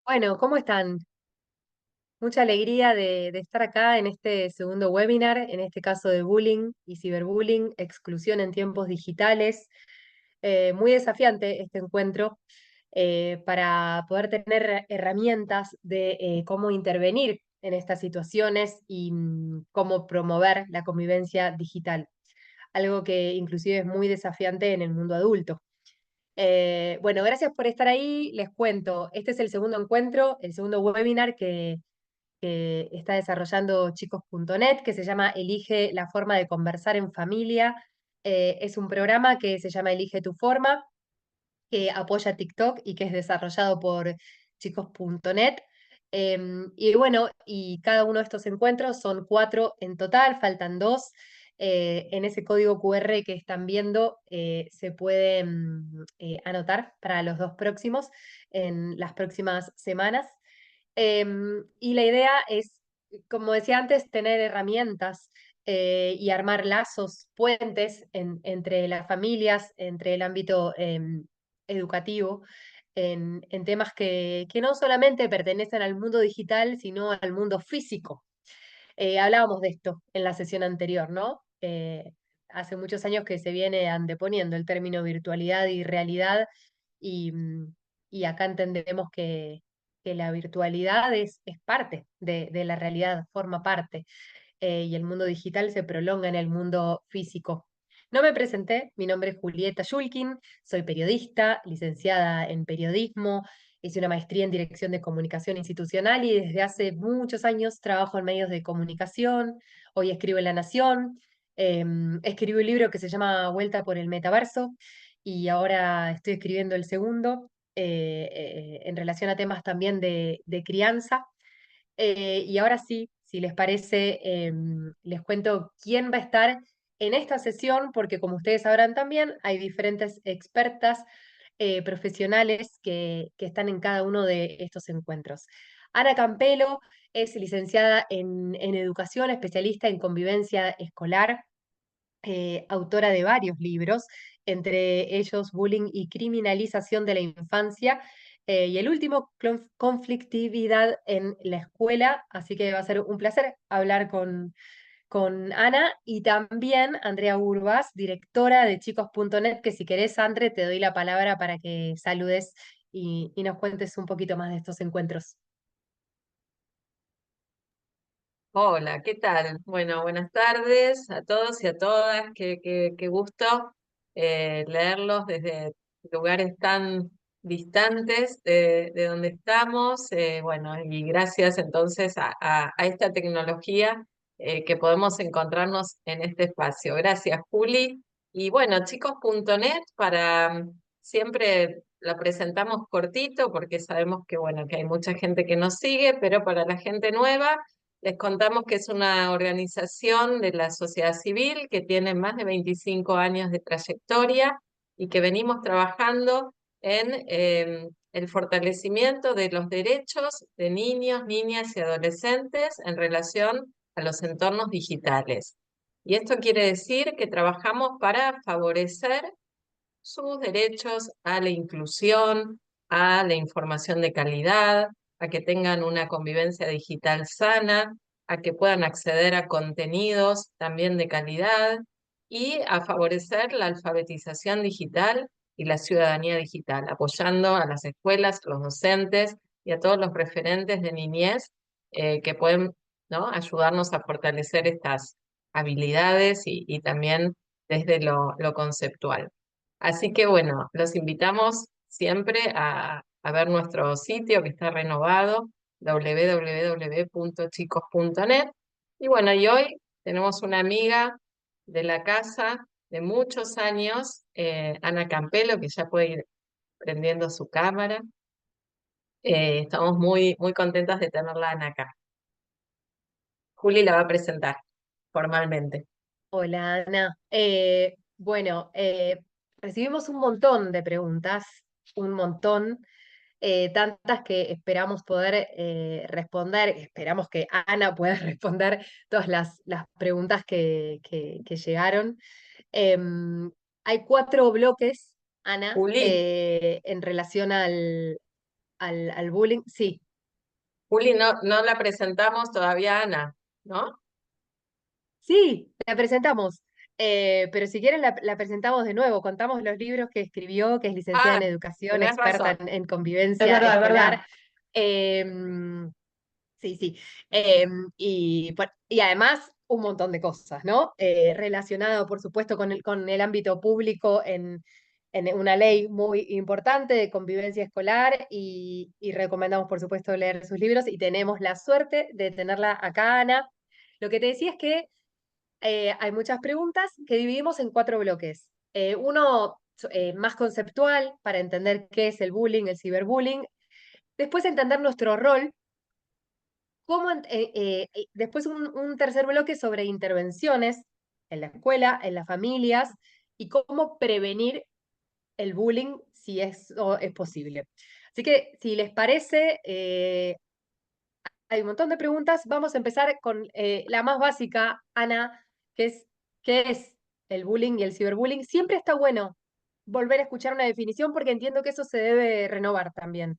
Bueno, ¿cómo están? Mucha alegría de estar acá en este segundo webinar, en este caso de bullying y ciberbullying, exclusión en tiempos digitales. Muy desafiante este encuentro para poder tener herramientas de cómo intervenir en estas situaciones y cómo promover la convivencia digital, algo que inclusive es muy desafiante en el mundo adulto. Bueno, gracias por estar ahí. Les cuento, este es el segundo encuentro, el segundo webinar que está desarrollando chicos.net, que se llama Elige la forma de conversar en familia. Es un programa que se llama Elige tu forma, que apoya TikTok y que es desarrollado por chicos.net. Y bueno, y cada uno de estos encuentros son cuatro en total, faltan dos. En ese código QR que están viendo se puede anotar para los dos próximos en las próximas semanas. Y la idea es, como decía antes, tener herramientas y armar lazos, puentes entre las familias, entre el ámbito educativo, en temas que no solamente pertenecen al mundo digital, sino al mundo físico. Hablábamos de esto en la sesión anterior, ¿no? Hace muchos años que se viene anteponiendo el término virtualidad y realidad y, y acá entendemos que la virtualidad es parte de la realidad, forma parte, y el mundo digital se prolonga en el mundo físico. No me presenté, mi nombre es Julieta Yulkin, soy periodista, licenciada en periodismo, hice una maestría en dirección de comunicación institucional y desde hace muchos años trabajo en medios de comunicación. Hoy escribo en La Nación, escribí un libro que se llama Vuelta por el Metaverso y ahora estoy escribiendo el segundo en relación a temas también de crianza. Y ahora sí, si les parece, les cuento quién va a estar en esta sesión, porque como ustedes sabrán también, hay diferentes expertas profesionales que están en cada uno de estos encuentros. Ana Campelo es licenciada en educación, especialista en convivencia escolar, autora de varios libros, entre ellos Bullying y Criminalización de la Infancia, y el último, Conflictividad en la Escuela, así que va a ser un placer hablar con Ana y también Andrea Urbas, directora de chicos.net, que si querés, Andre, te doy la palabra para que saludes y nos cuentes un poquito más de estos encuentros. Hola, ¿qué tal? Bueno, buenas tardes a todos y a todas. Qué gusto leerlos desde lugares tan distantes de donde estamos. Bueno, y gracias entonces a esta tecnología que podemos encontrarnos en este espacio. Gracias, Juli. Y bueno, chicos.net siempre la presentamos cortito porque sabemos que bueno, que hay mucha gente que nos sigue, pero para la gente nueva les contamos que es una organización de la sociedad civil que tiene más de 25 años de trayectoria y que venimos trabajando en el fortalecimiento de los derechos de niños, niñas y adolescentes en relación a los entornos digitales. Y esto quiere decir que trabajamos para favorecer sus derechos a la inclusión, a la información de calidad, a que tengan una convivencia digital sana, a que puedan acceder a contenidos también de calidad y a favorecer la alfabetización digital y la ciudadanía digital, apoyando a las escuelas, los docentes y a todos los referentes de niñez que pueden, ¿no?, ayudarnos a fortalecer estas habilidades y también desde lo conceptual. Así que bueno, los invitamos siempre a ver nuestro sitio que está renovado, www.chicos.net. Y bueno, y hoy tenemos una amiga de la casa de muchos años, Ana Campelo, que ya puede ir prendiendo su cámara. Estamos muy contentas de tenerla Ana acá. Juli la va a presentar formalmente. Hola, Ana. Bueno, recibimos un montón de preguntas, un montón, tantas que esperamos poder responder, esperamos que Ana pueda responder todas las preguntas que llegaron. Hay cuatro bloques, Ana, Juli, en relación al bullying, sí. Juli, no la presentamos todavía a Ana, ¿no? Sí, la presentamos. Pero si quieren la presentamos de nuevo. Contamos los libros que escribió, que es licenciada en Ah, educación, tenés experta razón. en Es convivencia verdad, es escolar. verdad. Em, sí, sí. Y además un montón de cosas, ¿no? Relacionado, por supuesto, con el ámbito público en una ley muy importante de convivencia escolar y recomendamos, por supuesto, leer sus libros y tenemos la suerte de tenerla acá, Ana. Lo que te decía es que hay muchas preguntas que dividimos en cuatro bloques. Uno más conceptual para entender qué es el bullying, el ciberbullying. Después entender nuestro rol. Después un tercer bloque sobre intervenciones en la escuela, en las familias y cómo prevenir el bullying si eso es posible. Así que si les parece, hay un montón de preguntas. Vamos a empezar con la más básica, Ana, que es ¿qué es el bullying y el ciberbullying? Siempre está bueno volver a escuchar una definición porque entiendo que eso se debe renovar también.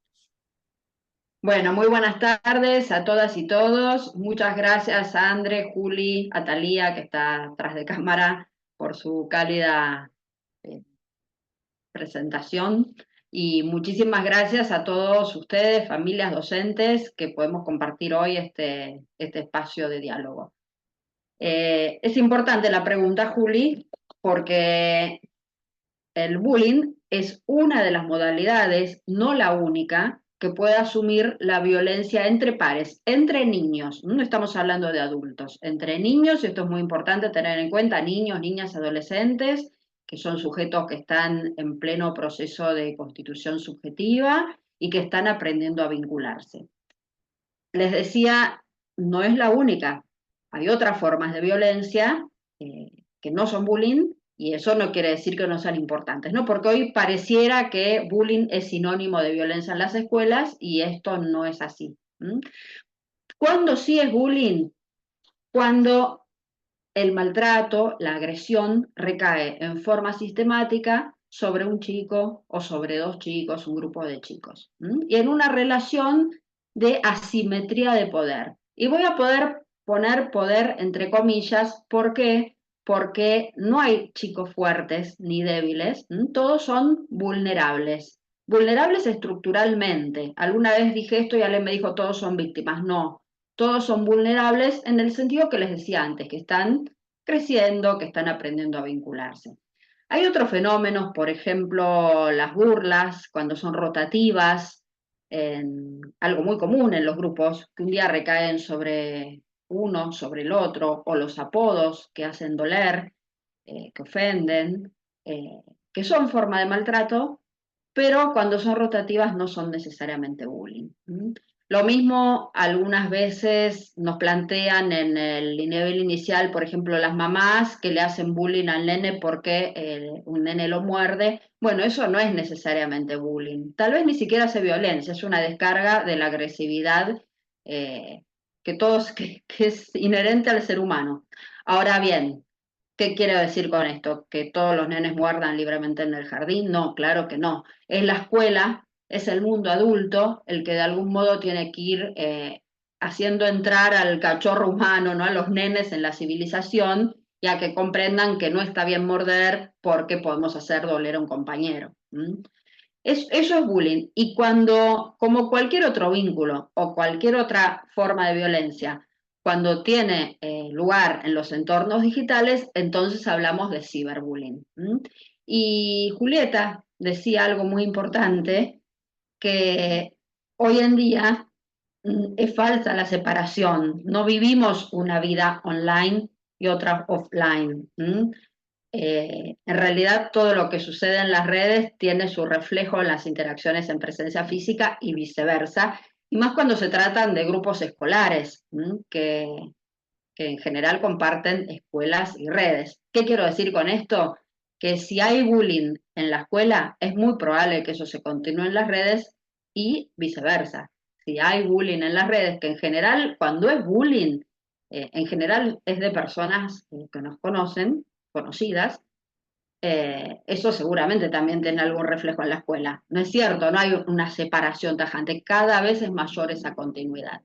Bueno, muy buenas tardes a todas y todos. Muchas gracias a André, Juli, a Talía, que está atrás de cámara, por su cálida eh, presentación. Y muchísimas gracias a todos ustedes, familias docentes, que podemos compartir hoy este espacio de diálogo. Es importante la pregunta, Juli, porque el bullying es una de las modalidades, no la única, que puede asumir la violencia entre pares, entre niños. No estamos hablando de adultos, entre niños, y esto es muy importante tener en cuenta, niños, niñas, adolescentes, que son sujetos que están en pleno proceso de constitución subjetiva y que están aprendiendo a vincularse. Les decía, no es la única. Hay otras formas de violencia que no son bullying y eso no quiere decir que no sean importantes, ¿no? Porque hoy pareciera que bullying es sinónimo de violencia en las escuelas y esto no es así. ¿Mm? ¿Cuándo sí es bullying? Cuando el maltrato, la agresión recae en forma sistemática sobre un chico o sobre dos chicos, un grupo de chicos. Y en una relación de asimetría de poder. Y voy a poder poner poder entre comillas, ¿por qué? Porque no hay chicos fuertes ni débiles, todos son vulnerables. Vulnerables estructuralmente. Alguna vez dije esto y alguien me dijo todos son víctimas. No, todos son vulnerables en el sentido que les decía antes, que están creciendo, que están aprendiendo a vincularse. Hay otros fenómenos, por ejemplo, las burlas, cuando son rotativas, algo muy común en los grupos, que un día recaen sobre uno, sobre el otro, o los apodos que hacen doler, que ofenden, que son forma de maltrato, pero cuando son rotativas no son necesariamente bullying. Lo mismo algunas veces nos plantean en el nivel inicial, por ejemplo, las mamás que le hacen bullying al nene porque un nene lo muerde. Bueno, eso no es necesariamente bullying. Tal vez ni siquiera hace violencia, es una descarga de la agresividad que es inherente al ser humano. Ahora bien, ¿qué quiero decir con esto? ¿Que todos los nenes muerdan libremente en el jardín? No, claro que no. Es la escuela, es el mundo adulto el que de algún modo tiene que ir haciendo entrar al cachorro humano, ¿no? A los nenes en la civilización, ya que comprendan que no está bien morder porque podemos hacer doler a un compañero. Eso es bullying. Y cuando, como cualquier otro vínculo o cualquier otra forma de violencia, cuando tiene lugar en los entornos digitales, entonces hablamos de ciberbullying. Y Julieta decía algo muy importante, que hoy en día es falsa la separación. No vivimos una vida online y otra offline. En realidad todo lo que sucede en las redes tiene su reflejo en las interacciones en presencia física y viceversa, y más cuando se tratan de grupos escolares, que en general comparten escuelas y redes. ¿Qué quiero decir con esto? Que si hay bullying en la escuela, es muy probable que eso se continúe en las redes y viceversa. Si hay bullying en las redes, que en general, cuando es bullying, en general es de personas que nos conocen, conocidas, eso seguramente también tiene algún reflejo en la escuela. No es cierto, no hay una separación tajante, cada vez es mayor esa continuidad.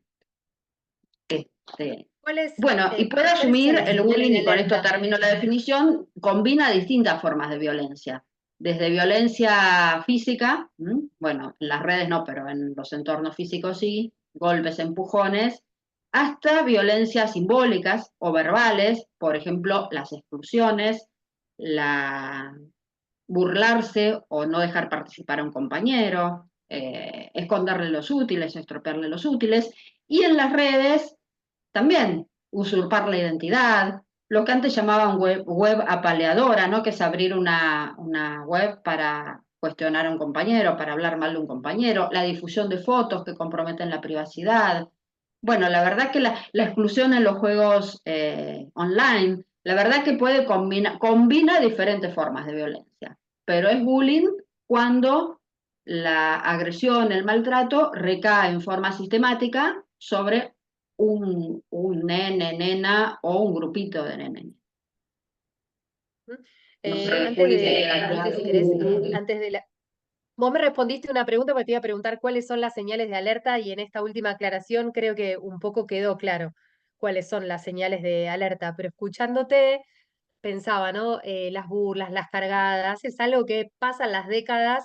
Este, bueno, y puede ¿Cuáles asumir son las el señales bullying, de y con esto alerta? termino la definición, combina distintas formas de violencia. Desde violencia física, bueno, en las redes no, pero en los entornos físicos sí, golpes, empujones, hasta violencias simbólicas o verbales, por ejemplo, las exclusiones, la burlarse o no dejar participar a un compañero, esconderle los útiles, estropearle los útiles, y en las redes también usurpar la identidad, lo que antes llamaban web apaleadora, ¿no? Que es abrir una web para cuestionar a un compañero, para hablar mal de un compañero, la difusión de fotos que comprometen la privacidad. Bueno, la verdad que la exclusión en los juegos online, la verdad que puede combina diferentes formas de violencia, pero es bullying cuando la agresión, el maltrato recae en forma sistemática sobre un nene, nena o un grupito de nenes. ¿Mm? No sé, Antes Juli, si de, queda no sé claro. si querés, antes de la... Vos me respondiste una pregunta porque te iba a preguntar cuáles son las señales de alerta y en esta última aclaración creo que un poco quedó claro cuáles son las señales de alerta, pero escuchándote pensaba, ¿no? Las burlas, las cargadas, es algo que pasa en las décadas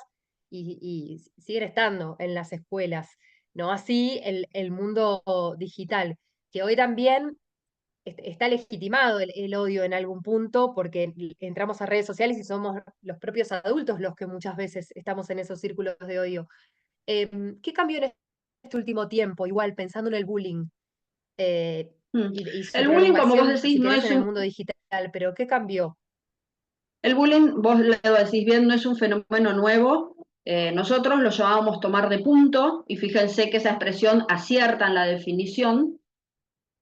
y siguen estando en las escuelas, ¿no? Así el mundo digital, que hoy también está legitimado el odio en algún punto porque entramos a redes sociales y somos los propios adultos los que muchas veces estamos en esos círculos de odio. ¿Qué cambió en este último tiempo? Igual, pensando en el bullying Mm. y su El bullying, como vos prolongación, decís, si no querés, es en el un... mundo digital, pero ¿qué cambió? El bullying, vos lo decís bien, no es un fenómeno nuevo. Nosotros lo llamábamos tomar de punto, y fíjense que esa expresión acierta en la definición.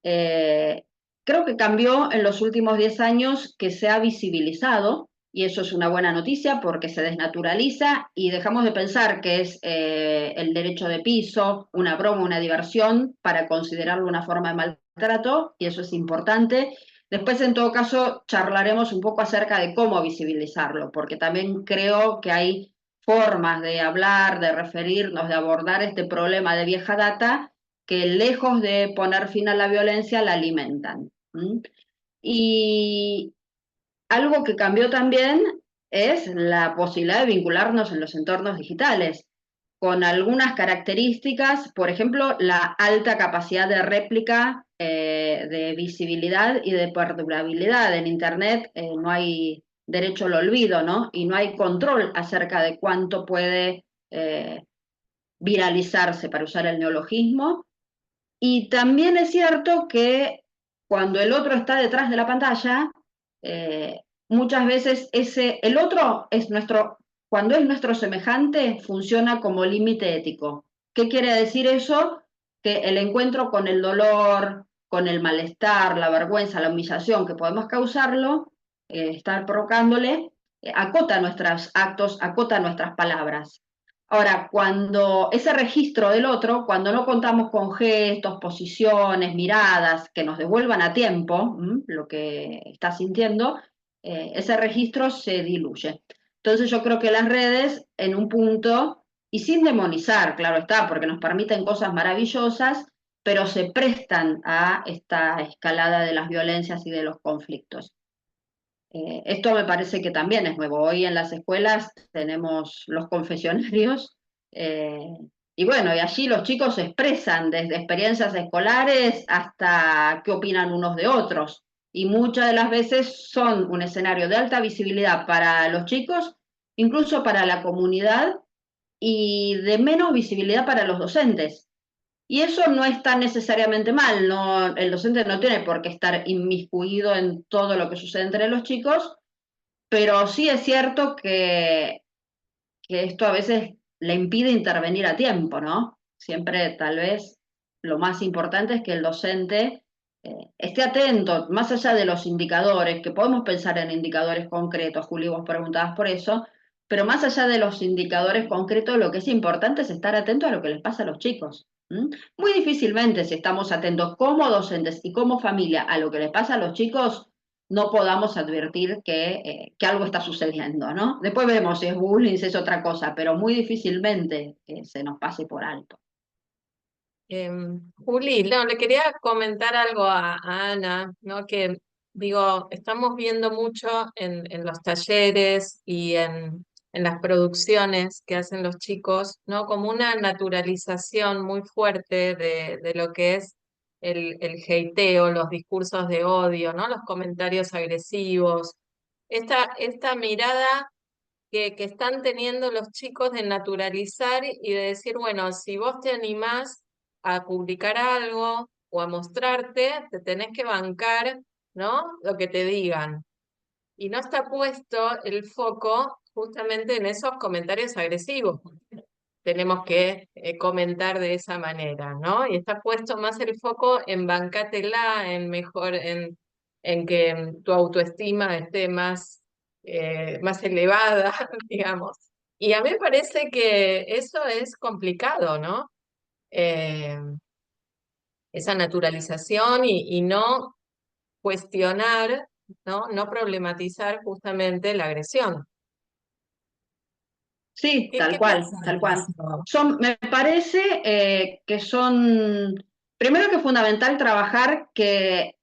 Eh, Creo que cambió en los últimos 10 años, que se ha visibilizado, y eso es una buena noticia porque se desnaturaliza y dejamos de pensar que es el derecho de piso, una broma, una diversión, para considerarlo una forma de maltrato, y eso es importante. Después, en todo caso, charlaremos un poco acerca de cómo visibilizarlo, porque también creo que hay formas de hablar, de referirnos, de abordar este problema de vieja data, que lejos de poner fin a la violencia, la alimentan. Y algo que cambió también es la posibilidad de vincularnos en los entornos digitales, con algunas características, por ejemplo, la alta capacidad de réplica, de visibilidad y de perdurabilidad. En Internet no hay derecho al olvido, ¿no? Y no hay control acerca de cuánto puede viralizarse, para usar el neologismo. Y también es cierto que cuando el otro está detrás de la pantalla, muchas veces el otro es cuando es nuestro semejante, funciona como límite ético. ¿Qué quiere decir eso? Que el encuentro con el dolor, con el malestar, la vergüenza, la humillación que podemos causarlo, estar provocándole, acota nuestros actos, acota nuestras palabras. Ahora, cuando ese registro del otro, cuando no contamos con gestos, posiciones, miradas que nos devuelvan a tiempo lo que está sintiendo, ese registro se diluye. Entonces yo creo que las redes, en un punto, y sin demonizar, claro está, porque nos permiten cosas maravillosas, pero se prestan a esta escalada de las violencias y de los conflictos. Esto me parece que también es nuevo. Hoy en las escuelas tenemos los confesionarios, eh, y bueno, y allí los chicos se expresan desde experiencias escolares hasta qué opinan unos de otros. Y muchas de las veces son un escenario de alta visibilidad para los chicos, incluso para la comunidad, y de menos visibilidad para los docentes. Y eso no está necesariamente mal, no, el docente no tiene por qué estar inmiscuido en todo lo que sucede entre los chicos, pero sí es cierto que esto a veces le impide intervenir a tiempo, ¿no? Siempre tal vez lo más importante es que el docente esté atento, más allá de los indicadores, que podemos pensar en indicadores concretos. Juli, vos preguntabas por eso, pero más allá de los indicadores concretos, lo que es importante es estar atento a lo que les pasa a los chicos. Muy difícilmente, si estamos atentos como docentes y como familia a lo que les pasa a los chicos, no podamos advertir que algo está sucediendo, ¿no? Después vemos si es bullying, si es otra cosa, pero muy difícilmente se nos pase por alto. Juli, no, le quería comentar algo a Ana, ¿no? Que digo, estamos viendo mucho en los talleres y en las producciones que hacen los chicos, ¿no? Como una naturalización muy fuerte de lo que es el hateo, los discursos de odio, ¿no? Los comentarios agresivos. Esta mirada que están teniendo los chicos de naturalizar y de decir, bueno, si vos te animás a publicar algo o a mostrarte, te tenés que bancar, ¿no? Lo que te digan. Y no está puesto el foco justamente en esos comentarios agresivos. Tenemos que comentar de esa manera, ¿no? Y está puesto más el foco en bancátela, en mejor, en que tu autoestima esté más elevada, digamos. Y a mí me parece que eso es complicado, ¿no? Eh, esa naturalización y no cuestionar, ¿no? No problematizar justamente la agresión. Sí, ¿Qué tal pensás de cual. eso? Me parece que son, primero que es fundamental trabajar que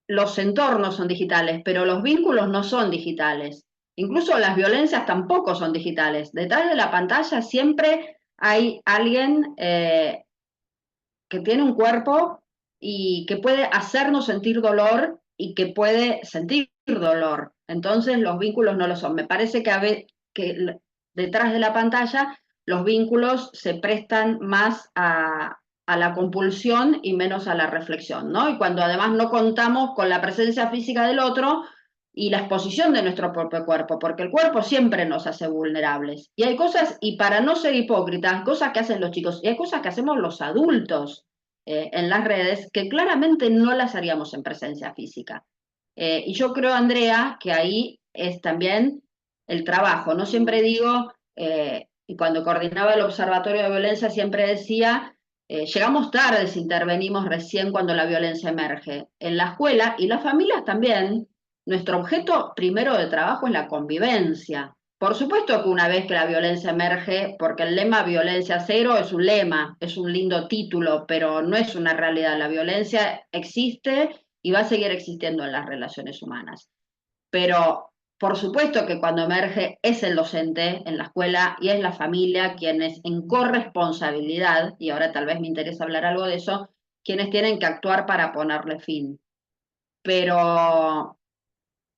los entornos son digitales, pero los vínculos no son digitales. Incluso las violencias tampoco son digitales. Detrás de la pantalla siempre hay alguien que tiene un cuerpo y que puede hacernos sentir dolor y que puede sentir dolor. Entonces los vínculos no lo son. Me parece que detrás de la pantalla los vínculos se prestan más a la compulsión y menos a la reflexión, ¿no? Y cuando además no contamos con la presencia física del otro y la exposición de nuestro propio cuerpo, porque el cuerpo siempre nos hace vulnerables. Y hay cosas, y para no ser hipócritas, cosas que hacen los chicos, y hay cosas que hacemos los adultos en las redes que claramente no las haríamos en presencia física. Y yo creo, Andrea, que ahí es también el trabajo. No siempre digo, y cuando coordinaba el Observatorio de Violencia siempre decía, llegamos tarde si intervenimos recién cuando la violencia emerge. En la escuela y las familias también, nuestro objeto primero de trabajo es la convivencia. Por supuesto que una vez que la violencia emerge, porque el lema violencia cero es un lema, es un lindo título, pero no es una realidad. La violencia existe y va a seguir existiendo en las relaciones humanas. Pero por supuesto que cuando emerge es el docente en la escuela y es la familia quienes en corresponsabilidad, y ahora tal vez me interesa hablar algo de eso, quienes tienen que actuar para ponerle fin. Pero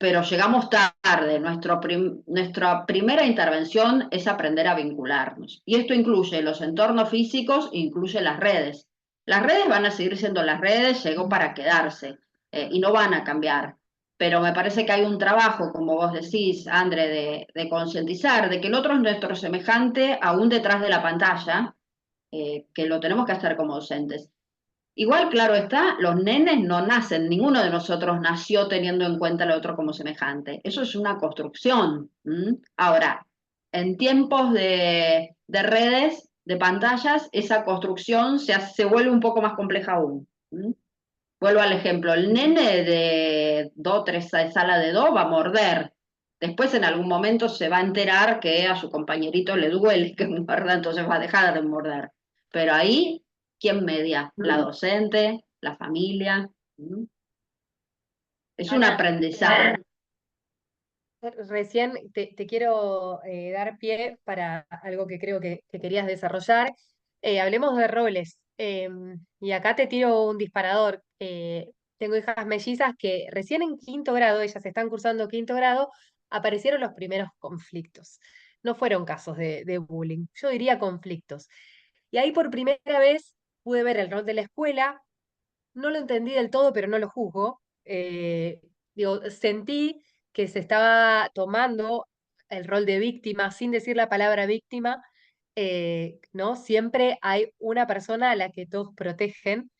llegamos tarde. Nuestra primera intervención es aprender a vincularnos. Y esto incluye los entornos físicos, incluye las redes. Las redes van a seguir siendo las redes, llegó para quedarse y no van a cambiar. Pero me parece que hay un trabajo, como vos decís, André, de concientizar de que el otro es nuestro semejante aún detrás de la pantalla, que lo tenemos que hacer como docentes. Igual, claro está, los nenes no nacen, ninguno de nosotros nació teniendo en cuenta al otro como semejante. Eso es una construcción. Ahora, en tiempos de redes, de pantallas, esa construcción se vuelve un poco más compleja aún. Vuelvo al ejemplo, el nene de 2, 3 sala de 2 va a morder. Después en algún momento se va a enterar que a su compañerito le duele que muerda, entonces va a dejar de morder. Pero ahí, ¿quién media? La docente, la familia. ¿Mm? Es un Ana, aprendizaje. recién te quiero dar pie para algo que creo que querías desarrollar. Hablemos de roles. Y acá te tiro un disparador. Tengo hijas mellizas que recién en quinto grado, ellas están cursando quinto grado, aparecieron los primeros conflictos. No fueron casos de bullying, yo diría conflictos. Y ahí por primera vez pude ver el rol de la escuela. No lo entendí del todo, pero no lo juzgo. Digo, sentí que se estaba tomando el rol de víctima sin decir la palabra víctima, ¿no? Siempre hay una persona a la que todos protegen.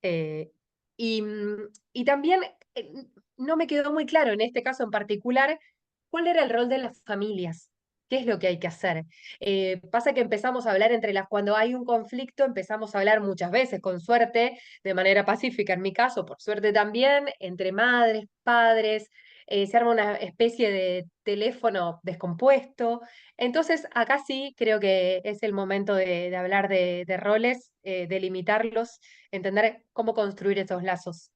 eh, y también no me quedó muy claro en este caso en particular cuál era el rol de las familias. ¿Qué es lo que hay que hacer? Pasa que empezamos a hablar cuando hay un conflicto, empezamos a hablar muchas veces, con suerte, de manera pacífica en mi caso, por suerte también, entre madres, padres, se arma una especie de teléfono descompuesto. Entonces, acá sí creo que es el momento de hablar de roles, delimitarlos, entender cómo construir esos lazos.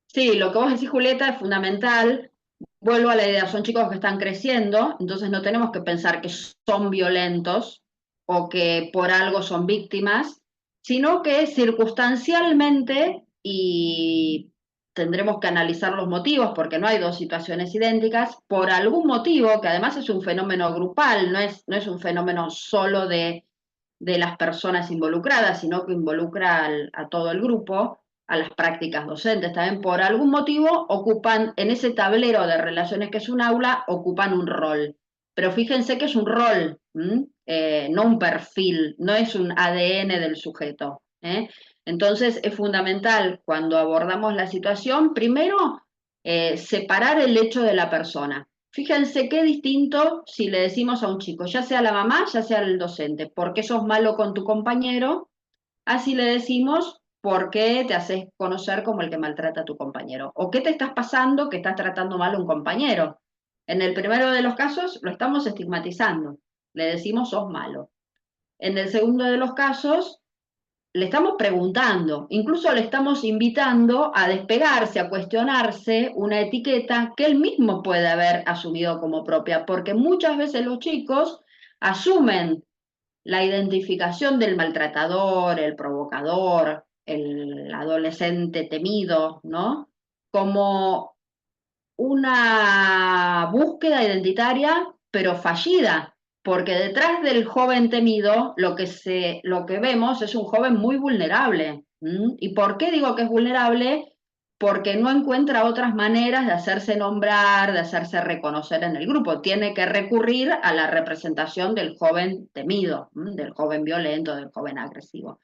Sí, lo que vos decís, Julieta, es fundamental. Vuelvo a la idea, son chicos que están creciendo, entonces no tenemos que pensar que son violentos o que por algo son víctimas, sino que circunstancialmente, y tendremos que analizar los motivos porque no hay dos situaciones idénticas, por algún motivo, que además es un fenómeno grupal, no es un fenómeno solo de las personas involucradas, sino que involucra a todo el grupo, a las prácticas docentes también, por algún motivo ocupan, en ese tablero de relaciones que es un aula, ocupan un rol. Pero fíjense que es un rol, no un perfil, no es un ADN del sujeto. Entonces es fundamental cuando abordamos la situación, primero, separar el hecho de la persona. Fíjense qué distinto si le decimos a un chico, ya sea la mamá, ya sea el docente, ¿por qué sos malo con tu compañero? Así le decimos, ¿por qué te haces conocer como el que maltrata a tu compañero? ¿O qué te estás pasando que estás tratando mal a un compañero? En el primero de los casos lo estamos estigmatizando, le decimos sos malo. En el segundo de los casos le estamos preguntando, incluso le estamos invitando a despegarse, a cuestionarse una etiqueta que él mismo puede haber asumido como propia, porque muchas veces los chicos asumen la identificación del maltratador, el provocador, el adolescente temido, ¿no? Como una búsqueda identitaria, pero fallida, porque detrás del joven temido lo que vemos es un joven muy vulnerable. ¿Y por qué digo que es vulnerable? Porque no encuentra otras maneras de hacerse nombrar, de hacerse reconocer en el grupo. Tiene que recurrir a la representación del joven temido, del joven violento, del joven agresivo.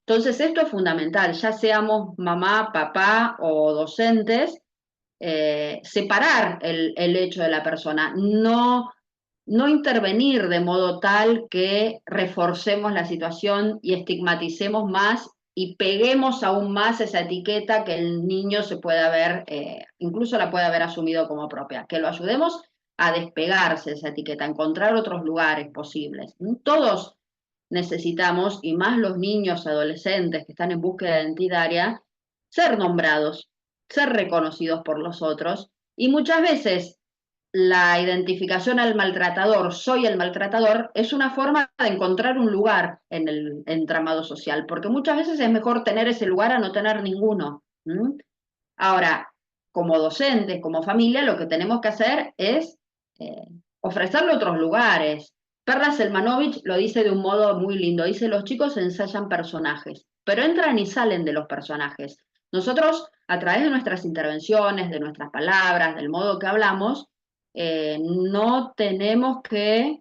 Entonces, esto es fundamental, ya seamos mamá, papá o docentes, separar el hecho de la persona, no intervenir de modo tal que reforcemos la situación y estigmaticemos más y peguemos aún más esa etiqueta que el niño se puede haber, incluso la puede haber asumido como propia, que lo ayudemos a despegarse de esa etiqueta, a encontrar otros lugares posibles. Todos necesitamos, y más los niños adolescentes que están en búsqueda identitaria, ser nombrados, ser reconocidos por los otros, y muchas veces la identificación al maltratador, soy el maltratador, es una forma de encontrar un lugar en el entramado social, porque muchas veces es mejor tener ese lugar a no tener ninguno. Ahora, como docentes, como familia, lo que tenemos que hacer es eh, ofrecerle otros lugares. Perla Selmanovich lo dice de un modo muy lindo, dice, los chicos ensayan personajes, pero entran y salen de los personajes. Nosotros, a través de nuestras intervenciones, de nuestras palabras, del modo que hablamos, no tenemos que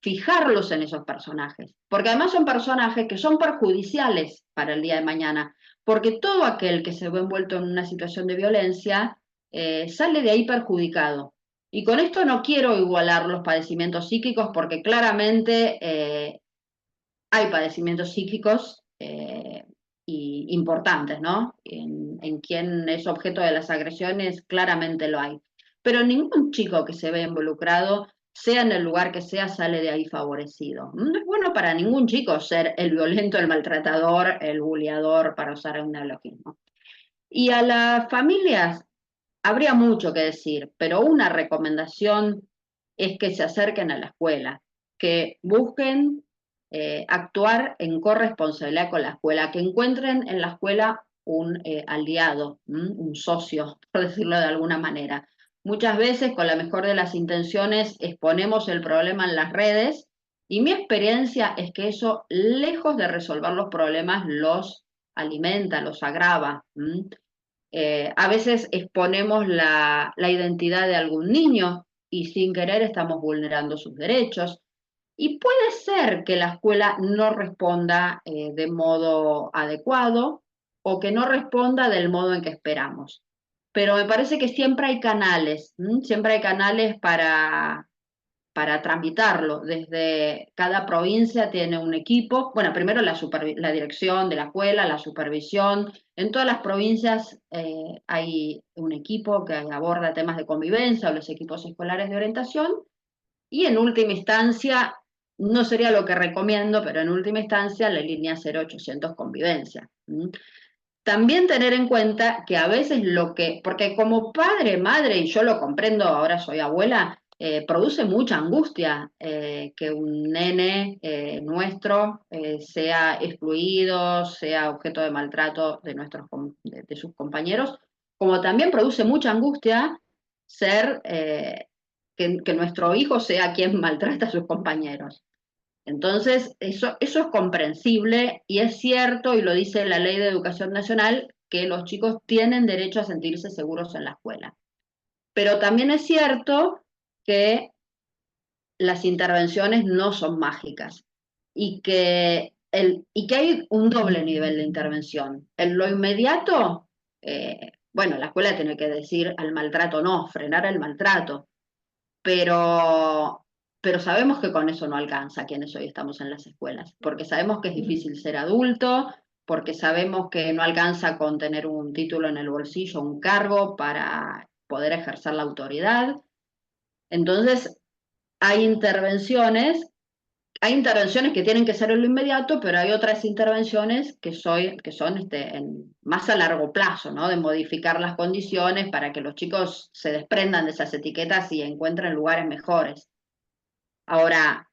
fijarlos en esos personajes, porque además son personajes que son perjudiciales para el día de mañana, porque todo aquel que se ve envuelto en una situación de violencia sale de ahí perjudicado. Y con esto no quiero igualar los padecimientos psíquicos, porque claramente hay padecimientos psíquicos importantes, ¿no? En quien es objeto de las agresiones, claramente lo hay. Pero ningún chico que se ve involucrado, sea en el lugar que sea, sale de ahí favorecido. No es bueno para ningún chico ser el violento, el maltratador, el bulleador, para usar un neologismo. Y a las familias habría mucho que decir, pero una recomendación es que se acerquen a la escuela, que busquen actuar en corresponsabilidad con la escuela, que encuentren en la escuela un aliado, un socio, por decirlo de alguna manera. Muchas veces, con la mejor de las intenciones, exponemos el problema en las redes y mi experiencia es que eso, lejos de resolver los problemas, los alimenta, los agrava. A veces exponemos la identidad de algún niño y sin querer estamos vulnerando sus derechos. Y puede ser que la escuela no responda de modo adecuado o que no responda del modo en que esperamos. Pero me parece que siempre hay canales, siempre hay canales para tramitarlo. Desde cada provincia tiene un equipo, bueno, primero la dirección de la escuela, la supervisión. En todas las provincias hay un equipo que aborda temas de convivencia o los equipos escolares de orientación. Y en última instancia, no sería lo que recomiendo, pero en última instancia la línea 0800 convivencia. También tener en cuenta que a veces porque como padre, madre, y yo lo comprendo, ahora soy abuela, produce mucha angustia que un nene nuestro sea excluido, sea objeto de maltrato de sus compañeros, como también produce mucha angustia ser que nuestro hijo sea quien maltrata a sus compañeros. Entonces, eso es comprensible y es cierto, y lo dice la Ley de Educación Nacional, que los chicos tienen derecho a sentirse seguros en la escuela. Pero también es cierto que las intervenciones no son mágicas y que hay un doble nivel de intervención. En lo inmediato, bueno, la escuela tiene que decir al maltrato no, frenar el maltrato, pero, pero sabemos que con eso no alcanza quienes hoy estamos en las escuelas, porque sabemos que es difícil ser adulto, porque sabemos que no alcanza con tener un título en el bolsillo, un cargo para poder ejercer la autoridad. Entonces, hay intervenciones, hay intervenciones que tienen que ser en lo inmediato, pero hay otras intervenciones que son más a largo plazo, ¿no? De modificar las condiciones para que los chicos se desprendan de esas etiquetas y encuentren lugares mejores. Ahora,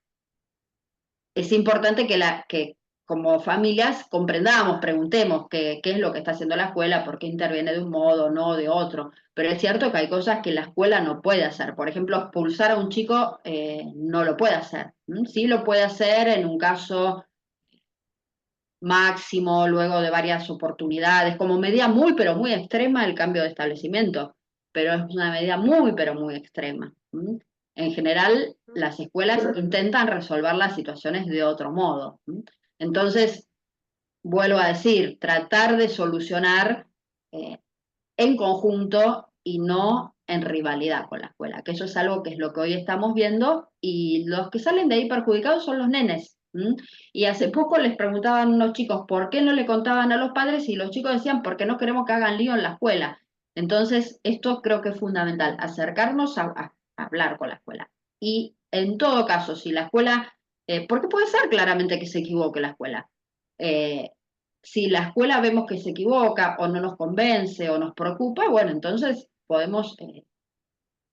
es importante que como familias comprendamos, preguntemos qué es lo que está haciendo la escuela, por qué interviene de un modo, no de otro. Pero es cierto que hay cosas que la escuela no puede hacer. Por ejemplo, expulsar a un chico no lo puede hacer. Sí lo puede hacer en un caso máximo, luego de varias oportunidades, como medida muy, pero muy extrema el cambio de establecimiento, pero es una medida muy, pero muy extrema. En general, las escuelas intentan resolver las situaciones de otro modo. Entonces, vuelvo a decir, tratar de solucionar eh, en conjunto y no en rivalidad con la escuela, que eso es algo que es lo que hoy estamos viendo y los que salen de ahí perjudicados son los nenes. Y hace poco les preguntaban unos chicos por qué no le contaban a los padres y los chicos decían porque no queremos que hagan lío en la escuela. Entonces, esto creo que es fundamental, acercarnos a hablar con la escuela. Y en todo caso, si la escuela, porque puede ser claramente que se equivoque la escuela, eh, si la escuela vemos que se equivoca o no nos convence o nos preocupa, bueno, entonces podemos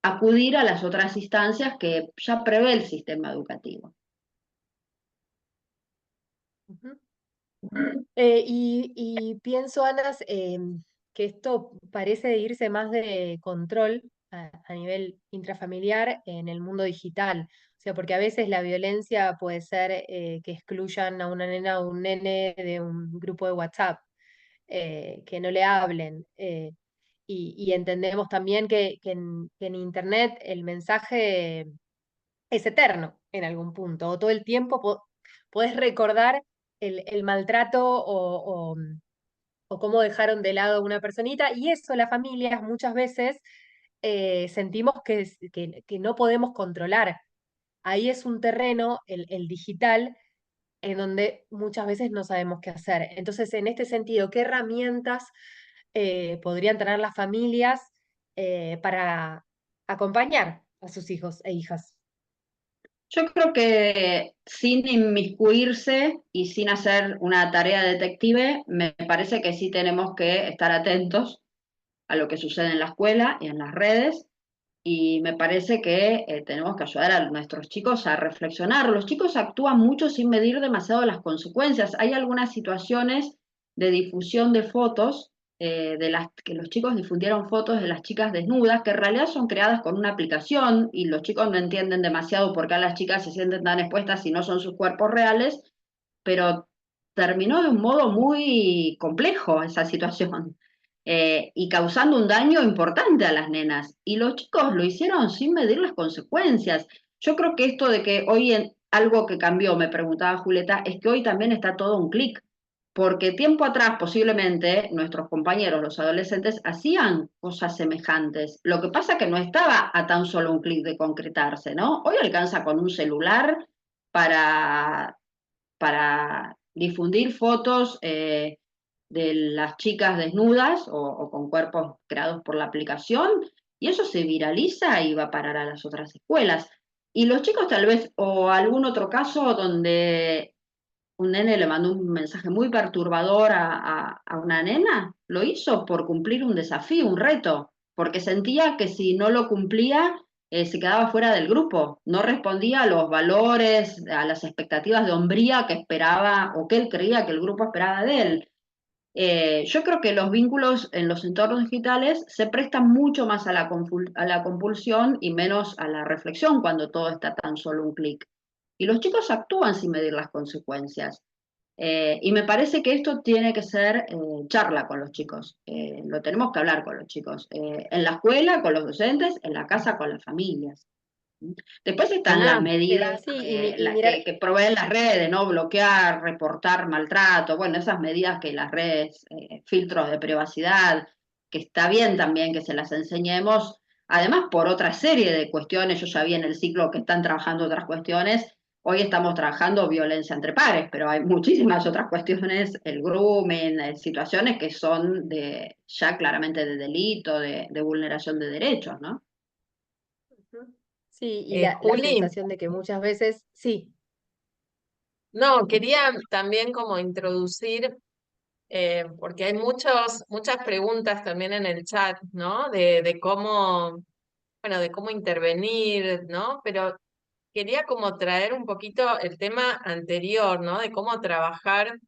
acudir a las otras instancias que ya prevé el sistema educativo. Ujú. Y pienso, Ana, que esto parece irse más de control a nivel intrafamiliar en el mundo digital. O sea, porque a veces la violencia puede ser que excluyan a una nena o un nene de un grupo de WhatsApp, que no le hablen. Y entendemos también que en Internet el mensaje es eterno en algún punto, o todo el tiempo podés recordar el maltrato o cómo dejaron de lado a una personita, y eso las familias muchas veces sentimos que no podemos controlar. Ahí es un terreno, el digital, en donde muchas veces no sabemos qué hacer. Entonces, en este sentido, ¿qué herramientas podrían tener las familias para acompañar a sus hijos e hijas? Yo creo que sin inmiscuirse y sin hacer una tarea detective, me parece que sí tenemos que estar atentos a lo que sucede en la escuela y en las redes. Y me parece que tenemos que ayudar a nuestros chicos a reflexionar. Los chicos actúan mucho sin medir demasiado las consecuencias. Hay algunas situaciones de difusión de fotos, de las que los chicos difundieron fotos de las chicas desnudas, que en realidad son creadas con una aplicación y los chicos no entienden demasiado por qué las chicas se sienten tan expuestas si no son sus cuerpos reales, pero terminó de un modo muy complejo esa situación. Y causando un daño importante a las nenas. Y los chicos lo hicieron sin medir las consecuencias. Yo creo que esto de que hoy algo que cambió, me preguntaba Julieta, es que hoy también está todo un clic, porque tiempo atrás posiblemente nuestros compañeros, los adolescentes, hacían cosas semejantes. Lo que pasa es que no estaba a tan solo un clic de concretarse, ¿no? Hoy alcanza con un celular para, para difundir fotos de las chicas desnudas o con cuerpos creados por la aplicación, y eso se viraliza y va a parar a las otras escuelas. Y los chicos tal vez, o algún otro caso donde un nene le mandó un mensaje muy perturbador a una nena, lo hizo por cumplir un desafío, un reto, porque sentía que si no lo cumplía, se quedaba fuera del grupo, no respondía a los valores, a las expectativas de hombría que esperaba o que él creía que el grupo esperaba de él. Yo creo que los vínculos en los entornos digitales se prestan mucho más a a la compulsión y menos a la reflexión cuando todo está tan solo un clic. Y los chicos actúan sin medir las consecuencias. Y me parece que esto tiene que ser charla con los chicos. Lo tenemos que hablar con los chicos. En la escuela, con los docentes, en la casa, con las familias. Después están las Ana, medidas Sí, y mirar, que proveen las redes, ¿no? Bloquear, reportar maltrato, bueno, esas medidas que las redes, filtros de privacidad, que está bien también que se las enseñemos, además por otra serie de cuestiones, yo ya vi en el ciclo que están trabajando otras cuestiones, hoy estamos trabajando violencia entre pares, pero hay muchísimas otras cuestiones, el grooming, situaciones que son de ya claramente de delito, de vulneración de derechos, ¿no? sí, y la Juli, sensación de que muchas veces, sí. no, quería también como introducir, porque hay muchas preguntas también en el chat, ¿no? De cómo, bueno, de cómo intervenir, ¿no? Pero quería como traer un poquito el tema anterior, ¿no? De cómo trabajar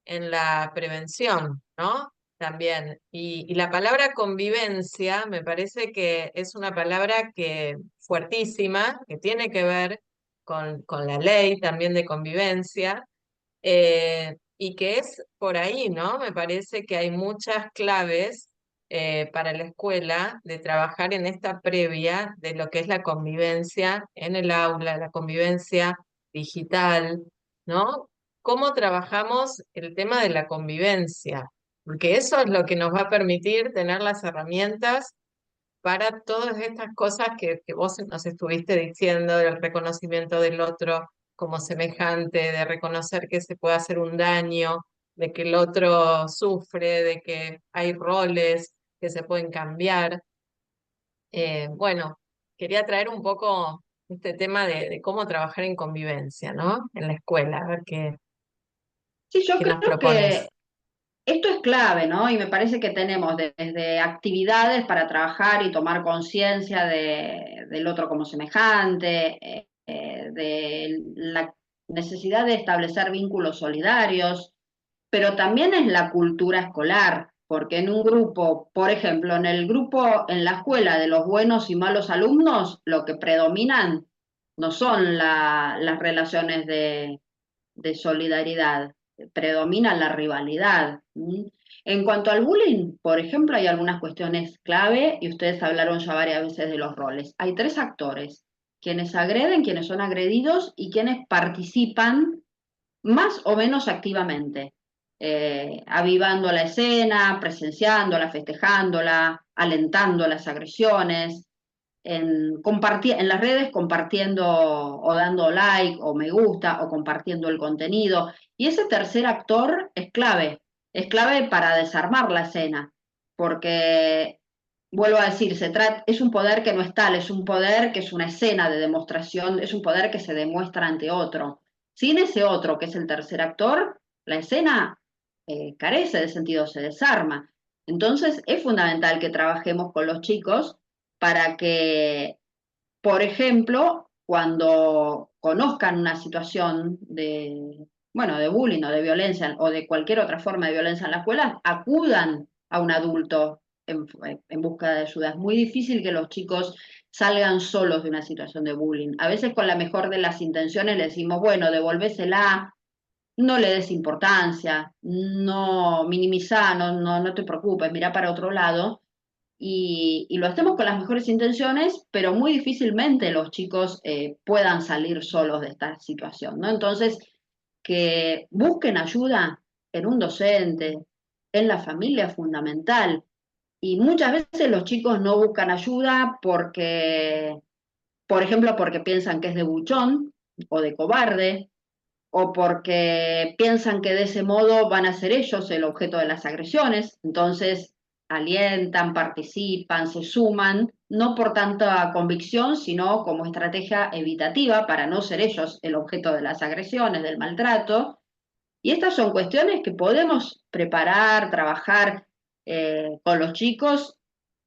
en la prevención, ¿no? También. Y la palabra convivencia me parece que es una palabra que fuertísima, que tiene que ver con la ley también de convivencia, y que es por ahí, ¿no? Me parece que hay muchas claves para la escuela de trabajar en esta previa de lo que es la convivencia en el aula, la convivencia digital, ¿no? ¿Cómo trabajamos el tema de la convivencia? Porque eso es lo que nos va a permitir tener las herramientas para todas estas cosas que vos nos estuviste diciendo, del reconocimiento del otro como semejante, de reconocer que se puede hacer un daño, de que el otro sufre, de que hay roles que se pueden cambiar. Bueno, quería traer un poco este tema de cómo trabajar en convivencia, ¿no? En la escuela, a ver Sí, yo qué nos creo propones. que esto es clave, ¿no? Y me parece que tenemos desde actividades para trabajar y tomar conciencia del otro como semejante, de la necesidad de establecer vínculos solidarios, pero también es la cultura escolar, porque en un grupo, por ejemplo, en el grupo, en la escuela de los buenos y malos alumnos, lo que predominan no son las relaciones de solidaridad, predomina la rivalidad. En cuanto al bullying, por ejemplo, hay algunas cuestiones clave y ustedes hablaron ya varias veces de los roles. Hay tres actores, quienes agreden, quienes son agredidos y quienes participan más o menos activamente, avivando la escena, presenciándola, festejándola, alentando las agresiones, en las redes compartiendo o dando like o me gusta o compartiendo el contenido. Y ese tercer actor es clave para desarmar la escena, porque, vuelvo a decir, es un poder que no es tal, es un poder que es una escena de demostración, es un poder que se demuestra ante otro. Sin ese otro, que es el tercer actor, la escena carece de sentido, se desarma. Entonces es fundamental que trabajemos con los chicos para que, por ejemplo, cuando conozcan una situación bueno, de bullying o de violencia o de cualquier otra forma de violencia en la escuela, acudan a un adulto en busca de ayuda. Es muy difícil que los chicos salgan solos de una situación de bullying. A veces con la mejor de las intenciones le decimos, bueno, devolvésela, no le des importancia, no minimiza, no te preocupes, mira para otro lado, y lo hacemos con las mejores intenciones, pero muy difícilmente los chicos puedan salir solos de esta situación, ¿no? Entonces, que busquen ayuda, en un docente, en la familia es fundamental. Y muchas veces los chicos no buscan ayuda porque, por ejemplo, porque piensan que es de buchón o de cobarde, o porque piensan que de ese modo van a ser ellos el objeto de las agresiones, entonces alientan, participan, se suman, no por tanta convicción, sino como estrategia evitativa para no ser ellos el objeto de las agresiones, del maltrato. Y estas son cuestiones que podemos preparar, trabajar con los chicos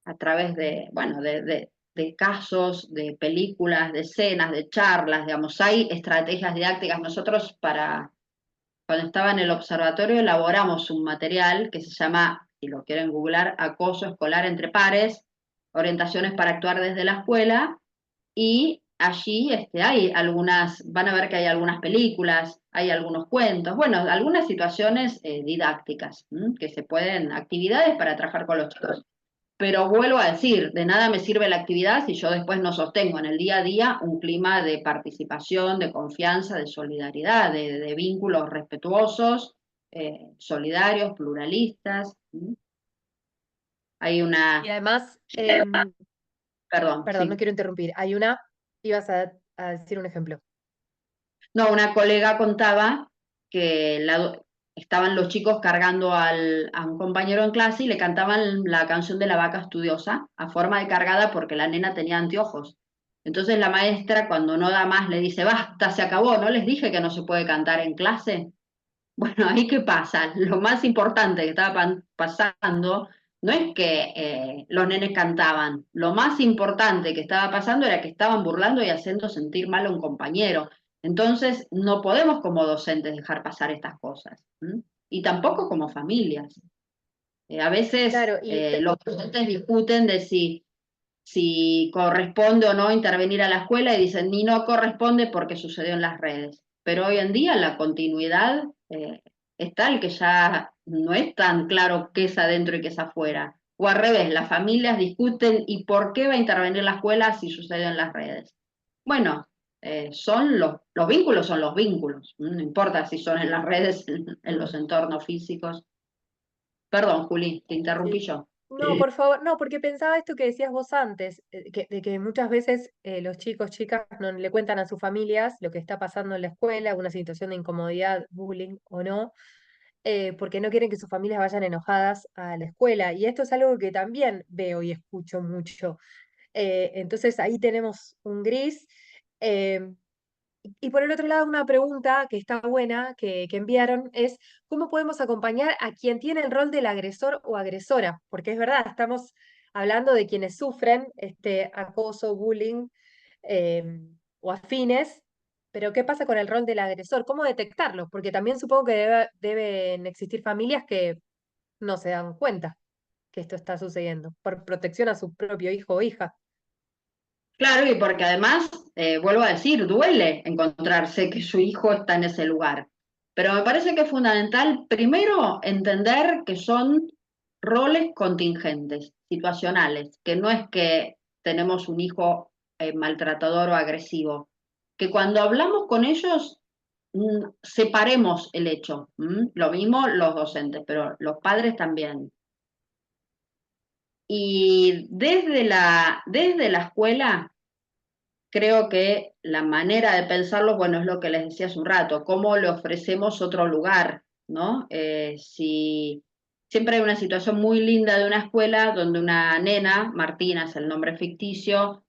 a través de, bueno, de casos, de películas, de escenas, de charlas, digamos, hay estrategias didácticas. Nosotros cuando estaba en el observatorio elaboramos un material que se llama, si lo quieren googlar, Acoso escolar entre pares, orientaciones para actuar desde la escuela, y allí hay algunas, van a ver que hay algunas películas, hay algunos cuentos, bueno, algunas situaciones didácticas, que se pueden, actividades para trabajar con los chicos. Pero vuelvo a decir, de nada me sirve la actividad si yo después no sostengo en el día a día un clima de participación, de confianza, de solidaridad, de vínculos respetuosos, solidarios, pluralistas. Hay Y una, además, perdón, perdón, no sí. quiero interrumpir, ibas a decir un ejemplo. No, una colega contaba que estaban los chicos cargando a un compañero en clase y le cantaban la canción de la vaca estudiosa a forma de cargada porque la nena tenía anteojos. Entonces la maestra, cuando no da más, le dice, basta, se acabó, ¿no les dije que no se puede cantar en clase? Bueno, ahí qué pasa. Lo más importante que estaba pasando no es que los nenes cantaban, lo más importante que estaba pasando era que estaban burlando y haciendo sentir mal a un compañero. Entonces, no podemos como docentes dejar pasar estas cosas, ¿m? Y tampoco como familias. A veces Claro, los docentes discuten de si corresponde o no intervenir a la escuela y dicen, ni no corresponde porque sucedió en las redes. Pero hoy en día la continuidad es tal que ya no es tan claro qué es adentro y qué es afuera. O al revés, las familias discuten y por qué va a intervenir la escuela si sucede en las redes. Bueno, son los vínculos son los vínculos, no importa si son en las redes, en los entornos físicos. Perdón, Juli, te interrumpí sí. yo. No, por favor, no, porque pensaba esto que decías vos antes, de que muchas veces los chicos, chicas, no le cuentan a sus familias lo que está pasando en la escuela, alguna situación de incomodidad, bullying o no, porque no quieren que sus familias vayan enojadas a la escuela. Y esto es algo que también veo y escucho mucho. Entonces ahí tenemos un gris. eh, y por el otro lado, una pregunta que está buena que enviaron es, ¿cómo podemos acompañar a quien tiene el rol del agresor o agresora? Porque es verdad, estamos hablando de quienes sufren este acoso, bullying eh, o afines, pero ¿qué pasa con el rol del agresor? ¿Cómo detectarlo? Porque también supongo que deben existir familias que no se dan cuenta que esto está sucediendo por protección a su propio hijo o hija. Claro, y porque además, vuelvo a decir, duele encontrarse que su hijo está en ese lugar. Pero me parece que es fundamental, primero, entender que son roles contingentes, situacionales, que no es que tenemos un hijo maltratador o agresivo, que cuando hablamos con ellos, separemos el hecho. Lo mismo los docentes, pero los padres también. Y desde la escuela creo que la manera de pensarlo, bueno, es lo que les decía hace un rato, cómo le ofrecemos otro lugar, ¿no? Si siempre hay una situación muy linda de una escuela donde una nena, Martina es el nombre ficticio,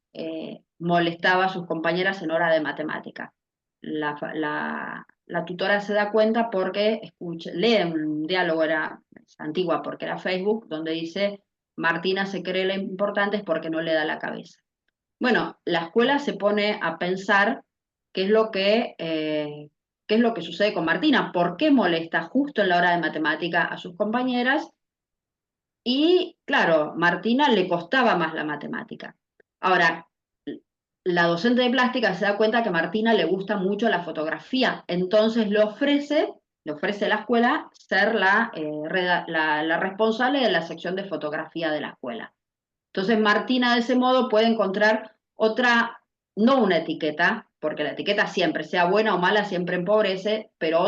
molestaba a sus compañeras en hora de matemática. La tutora se da cuenta porque lee un diálogo, es antigua porque era Facebook, donde dice, Martina se cree la importante es porque no le da la cabeza. Bueno, la escuela se pone a pensar qué es lo que sucede con Martina, por qué molesta justo en la hora de matemática a sus compañeras y, claro, Martina le costaba más la matemática. Ahora, la docente de plástica se da cuenta que a Martina le gusta mucho la fotografía, entonces le ofrece a la escuela ser la responsable de la sección de fotografía de la escuela. Entonces Martina de ese modo puede encontrar otra, no una etiqueta, porque la etiqueta siempre, sea buena o mala, siempre empobrece, pero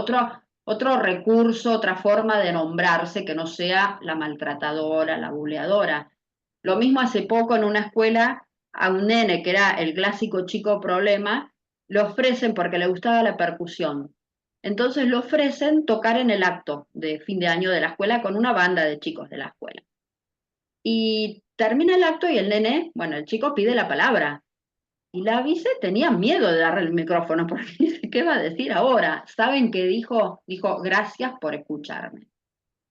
otro recurso, otra forma de nombrarse que no sea la maltratadora, la buleadora. Lo mismo hace poco en una escuela a un nene que era el clásico chico problema, le ofrecen porque le gustaba la percusión. Entonces le ofrecen tocar en el acto de fin de año de la escuela con una banda de chicos de la escuela. Y termina el acto y el nene, bueno, el chico pide la palabra. Y la vice tenía miedo de darle el micrófono porque dice, ¿qué va a decir ahora? ¿Saben qué dijo? Dijo, gracias por escucharme.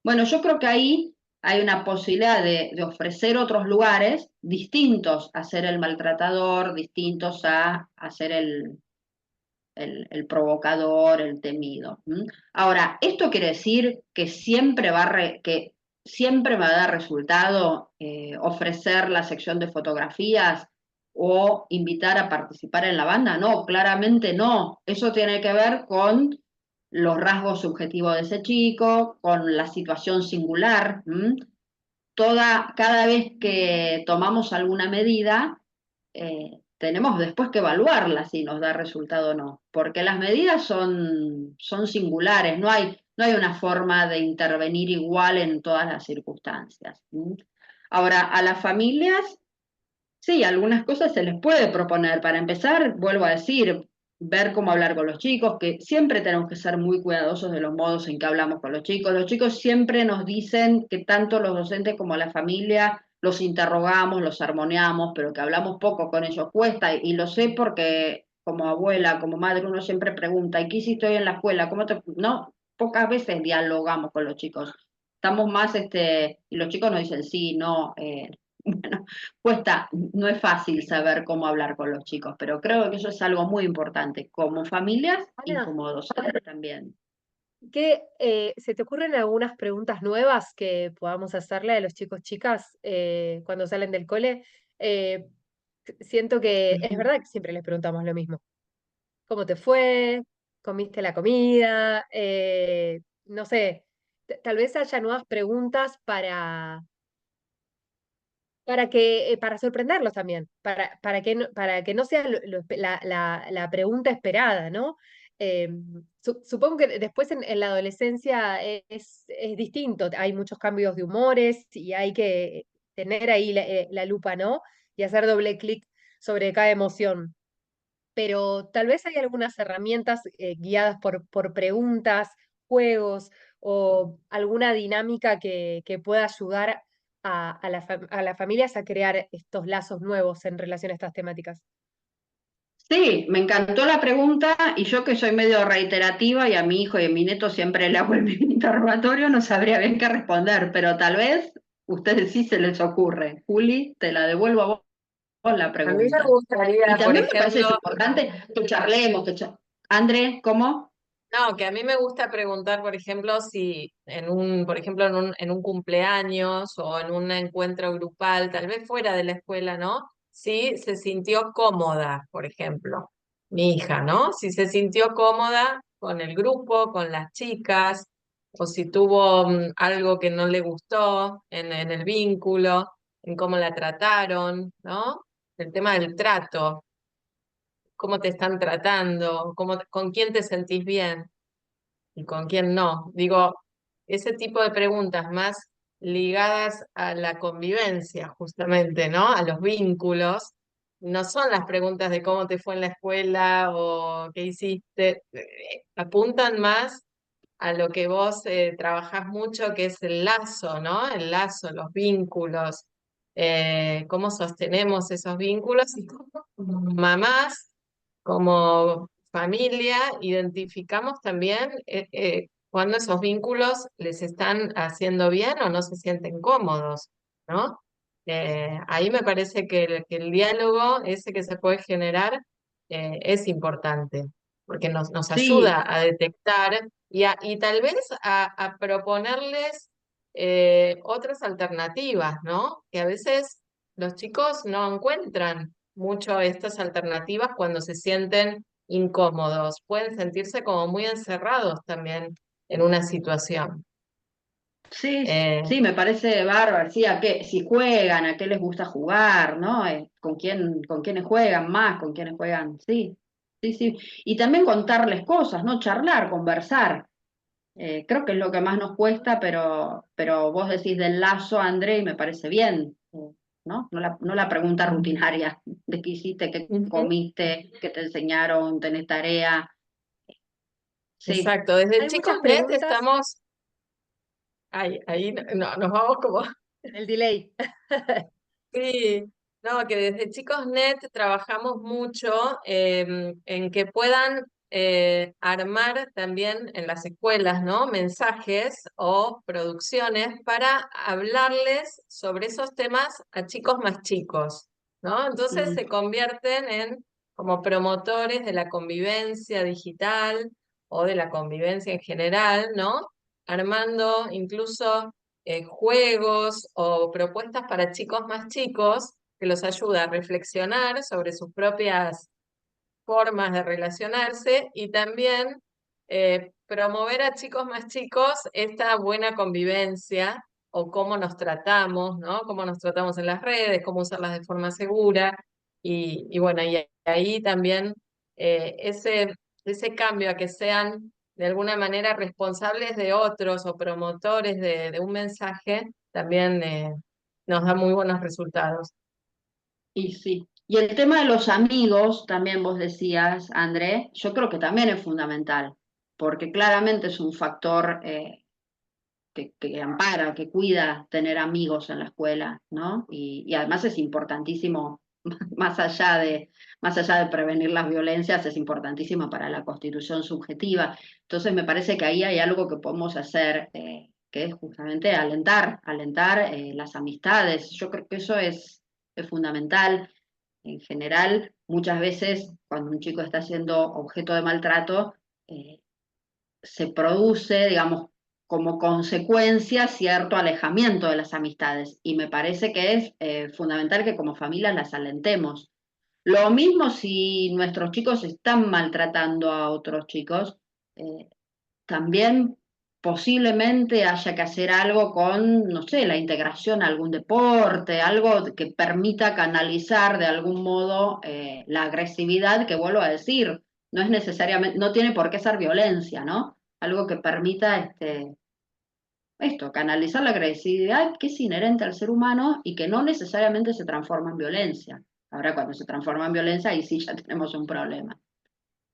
Bueno, yo creo que ahí hay una posibilidad de ofrecer otros lugares distintos a ser el maltratador, distintos a ser el provocador, el temido. ¿M? Ahora, ¿esto quiere decir que siempre que siempre va a dar resultado ofrecer la sección de fotografías o invitar a participar en la banda? No, claramente no. Eso tiene que ver con los rasgos subjetivos de ese chico, con la situación singular. ¿M? Cada vez que tomamos alguna medida, tenemos después que evaluarla si nos da resultado o no, porque las medidas son singulares, no hay una forma de intervenir igual en todas las circunstancias. ¿Mm? Ahora, a las familias, sí, algunas cosas se les puede proponer. Para empezar, vuelvo a decir, ver cómo hablar con los chicos, que siempre tenemos que ser muy cuidadosos de los modos en que hablamos con los chicos. Los chicos siempre nos dicen que tanto los docentes como la familia los interrogamos, los armoneamos, pero que hablamos poco con ellos. Cuesta, y lo sé porque como abuela, como madre, uno siempre pregunta, ¿y qué hiciste hoy en la escuela? ¿Cómo te...? No, pocas veces dialogamos con los chicos. Estamos más, y los chicos nos dicen sí, no, bueno, cuesta, no es fácil saber cómo hablar con los chicos, pero creo que eso es algo muy importante, como familias y Ana, como docentes también. ¿se te ocurren algunas preguntas nuevas que podamos hacerle a los chicos chicas cuando salen del cole? Eh, Siento que es verdad que siempre les preguntamos lo mismo. ¿Cómo te fue? ¿Comiste la comida? No sé, tal vez haya nuevas preguntas para sorprenderlos también, para que no sea la pregunta esperada, ¿no? Eh, Supongo que después en la adolescencia es distinto, hay muchos cambios de humores y hay que tener ahí la lupa, ¿no? Y hacer doble clic sobre cada emoción. Pero tal vez hay algunas herramientas guiadas por preguntas, juegos o alguna dinámica que pueda ayudar a las familias a crear estos lazos nuevos en relación a estas temáticas. Sí, me encantó la pregunta y yo que soy medio reiterativa y a mi hijo y a mi nieto siempre le hago el mismo interrogatorio, no sabría bien qué responder, pero tal vez ustedes sí se les ocurre. Juli, te la devuelvo a vos la A mí me pregunta. Y gustaría, por también me parece que es ejemplo, importante que charlemos, André, ¿cómo? no, que a mí me gusta preguntar, por ejemplo, si por ejemplo, en un cumpleaños o en un encuentro grupal, tal vez fuera de la escuela, ¿no? Si se sintió cómoda, por ejemplo, mi hija, ¿no? Si se sintió cómoda con el grupo, con las chicas, o si tuvo algo que no le gustó en el vínculo, en cómo la trataron, ¿no? El tema del trato, cómo te están tratando, con quién te sentís bien y con quién no. Digo, ese tipo de preguntas más ligadas a la convivencia, justamente, ¿no? A los vínculos. No son las preguntas de cómo te fue en la escuela o qué hiciste. Apuntan más a lo que vos trabajás mucho, que es el lazo, ¿no? El lazo, los vínculos, cómo sostenemos esos vínculos y cómo como mamás, como familia, identificamos también cuando esos vínculos les están haciendo bien o no se sienten cómodos, ¿no? Ahí me parece que el diálogo, ese que se puede generar, es importante, porque nos Sí, ayuda a detectar y tal vez a proponerles otras alternativas, ¿no? Que a veces los chicos no encuentran mucho estas alternativas cuando se sienten incómodos, pueden sentirse como muy encerrados también en una situación. sí, Eh, sí, me parece bárbaro, sí, si juegan, a qué les gusta jugar, ¿no? Con quiénes juegan más, con quiénes juegan, sí, sí, sí. Y también contarles cosas, ¿no? Charlar, conversar. Creo que es lo que más nos cuesta, pero vos decís del lazo, André, y me parece bien, ¿no? No la pregunta rutinaria de qué hiciste, qué Ujú. comiste, qué te enseñaron, tenés tarea. Sí, Exacto, desde Hay muchas ChicosNet preguntas, estamos, ahí nos vamos como. el delay. Sí, no, que desde ChicosNet trabajamos mucho en que puedan armar también en las escuelas, ¿no? Mensajes o producciones para hablarles sobre esos temas a chicos más chicos, ¿no? Entonces mm, se convierten en como promotores de la convivencia digital o de la convivencia en general, ¿no? Armando incluso juegos o propuestas para chicos más chicos que los ayuda a reflexionar sobre sus propias formas de relacionarse y también promover a chicos más chicos esta buena convivencia o cómo nos tratamos, ¿no? Cómo nos tratamos en las redes, cómo usarlas de forma segura. Y bueno, y ahí también ese cambio a que sean de alguna manera responsables de otros o promotores de un mensaje, también nos da muy buenos resultados. y sí. Y el tema de los amigos, también vos decías, André, yo creo que también es fundamental, porque claramente es un factor que ampara, que cuida tener amigos en la escuela, ¿no? Y además es importantísimo, más allá más allá de prevenir las violencias, es importantísimo para la constitución subjetiva. Entonces me parece que ahí hay algo que podemos hacer, que es justamente alentar las amistades. Yo creo que eso es fundamental. En general, muchas veces cuando un chico está siendo objeto de maltrato, eh, se produce, digamos, como consecuencia cierto alejamiento de las amistades y me parece que es fundamental que como familias las alentemos. Lo mismo si nuestros chicos están maltratando a otros chicos, eh, también posiblemente haya que hacer algo con, no sé, la integración a algún deporte, algo que permita canalizar de algún modo la agresividad, que vuelvo a decir, no es necesariamente, no tiene por qué ser violencia, ¿no? Algo que permita esto, canalizar la agresividad que es inherente al ser humano y que no necesariamente se transforma en violencia. Ahora, cuando se transforma en violencia, ahí sí ya tenemos un problema.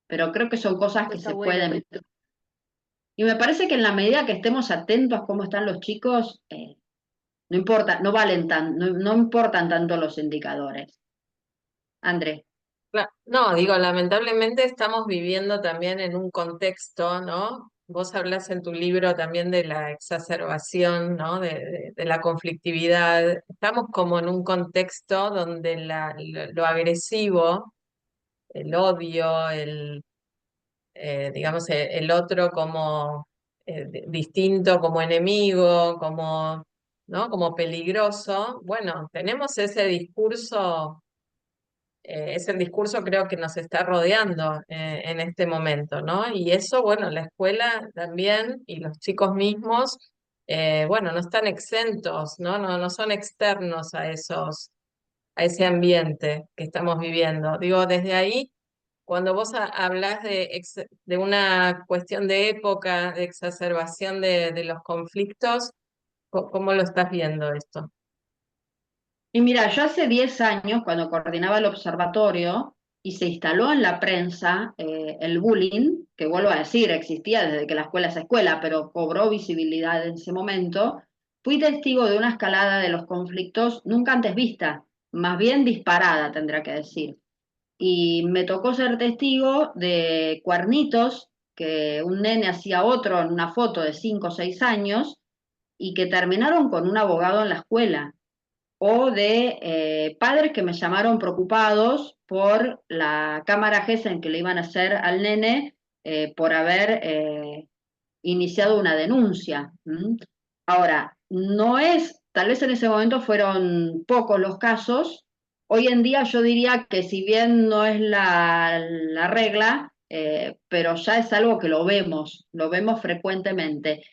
Pero creo que son cosas Eso que está se bueno. pueden. Y me parece que en la medida que estemos atentos a cómo están los chicos, no importa, no importan tanto los indicadores. Andrés. No, digo, lamentablemente estamos viviendo también en un contexto, ¿no? Vos hablas en tu libro también de la exacerbación, ¿no? De la conflictividad. Estamos como en un contexto donde lo agresivo, el odio, digamos, el otro como distinto, como enemigo, como, ¿no? Como peligroso. Bueno, tenemos ese discurso es el discurso creo que nos está rodeando en este momento, ¿no? Y eso, bueno, la escuela también y los chicos mismos, bueno, no están exentos, ¿no? No son externos a ese ambiente que estamos viviendo. Digo, desde ahí, cuando vos hablas de una cuestión de época, de exacerbación de los conflictos, ¿cómo lo estás viendo esto? Y mira, yo hace 10 años, cuando coordinaba el observatorio y se instaló en la prensa el bullying, que vuelvo a decir, existía desde que la escuela es escuela, pero cobró visibilidad en ese momento, fui testigo de una escalada de los conflictos nunca antes vista, más bien disparada, tendrá que decir. Y me tocó ser testigo de cuernitos que un nene hacía a otro en una foto de 5 o 6 años y que terminaron con un abogado en la escuela, o de padres que me llamaron preocupados por la cámara GESEN que le iban a hacer al nene por haber iniciado una denuncia. ¿M? Ahora, no es, tal vez en ese momento fueron pocos los casos, hoy en día yo diría que si bien no es la regla, pero ya es algo que lo vemos frecuentemente.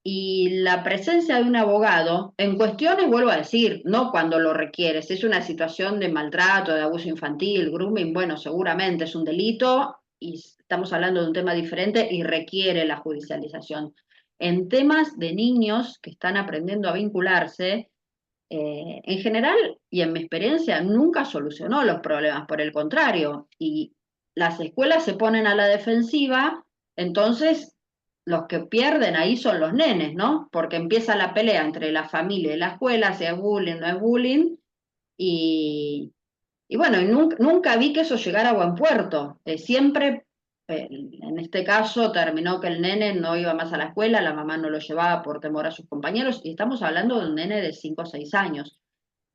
Y la presencia de un abogado, en cuestiones, vuelvo a decir, no cuando lo requiere, si es una situación de maltrato, de abuso infantil, grooming, bueno, seguramente es un delito y estamos hablando de un tema diferente y requiere la judicialización. en temas de niños que están aprendiendo a vincularse, en general y en mi experiencia nunca solucionó los problemas, por el contrario, y las escuelas se ponen a la defensiva, entonces los que pierden ahí son los nenes, ¿no? Porque empieza la pelea entre la familia y la escuela, si es bullying, no es bullying, y, y bueno, y nunca vi que eso llegara a buen puerto. Siempre, en este caso, terminó que el nene no iba más a la escuela, la mamá no lo llevaba por temor a sus compañeros, y estamos hablando de un nene de 5 o 6 años.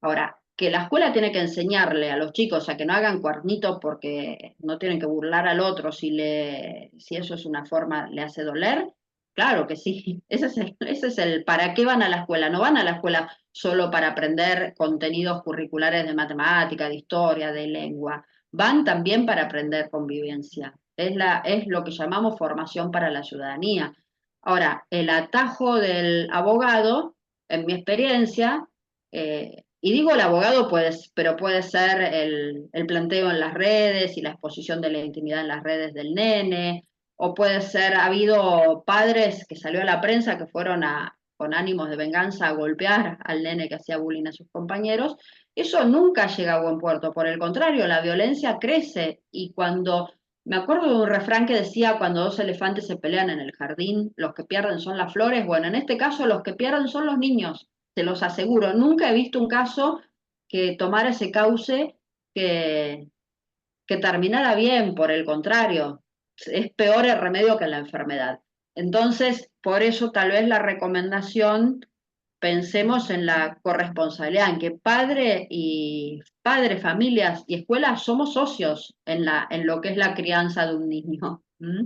Ahora, que la escuela tiene que enseñarle a los chicos a que no hagan cuernitos porque no tienen que burlar al otro si eso es una forma, le hace doler, claro que sí. Ese es el para qué van a la escuela. No van a la escuela solo para aprender contenidos curriculares de matemática, de historia, de lengua. Van también para aprender convivencia. Es lo que llamamos formación para la ciudadanía. Ahora, el atajo del abogado, en mi experiencia, y digo el abogado, pues, pero puede ser el planteo en las redes y la exposición de la intimidad en las redes del nene, o puede ser, ha habido padres que salió a la prensa que fueron con ánimos de venganza a golpear al nene que hacía bullying a sus compañeros. Eso nunca llega a buen puerto, por el contrario, la violencia crece y me acuerdo de un refrán que decía, cuando dos elefantes se pelean en el jardín, los que pierden son las flores. Bueno, en este caso los que pierden son los niños, te los aseguro. Nunca he visto un caso que tomara ese cauce que, que terminara bien, por el contrario, es peor el remedio que la enfermedad. Entonces, por eso tal vez la recomendación, pensemos en la corresponsabilidad, en que padre, familias y escuelas somos socios en lo que es la crianza de un niño. ¿Mm?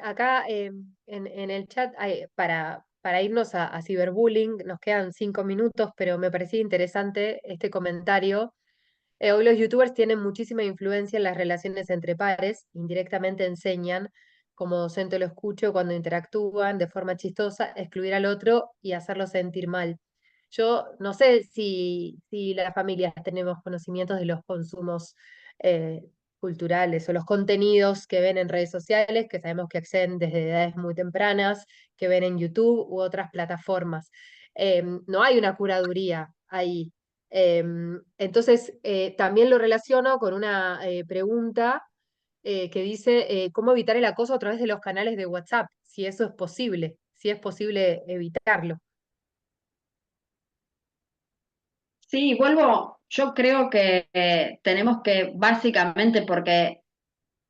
Acá en el chat, para irnos a ciberbullying, nos quedan 5 minutos, pero me parecía interesante este comentario. Hoy los youtubers tienen muchísima influencia en las relaciones entre pares, indirectamente enseñan, como docente lo escucho, cuando interactúan de forma chistosa, excluir al otro y hacerlo sentir mal. Yo no sé si las familias tenemos conocimientos de los consumos eh, culturales o los contenidos que ven en redes sociales, que sabemos que acceden desde edades muy tempranas, que ven en YouTube u otras plataformas. No hay una curaduría ahí. Entonces, también lo relaciono con una pregunta que dice, ¿cómo evitar el acoso a través de los canales de WhatsApp? Si eso es posible, si es posible evitarlo. Sí, yo creo que tenemos que básicamente, porque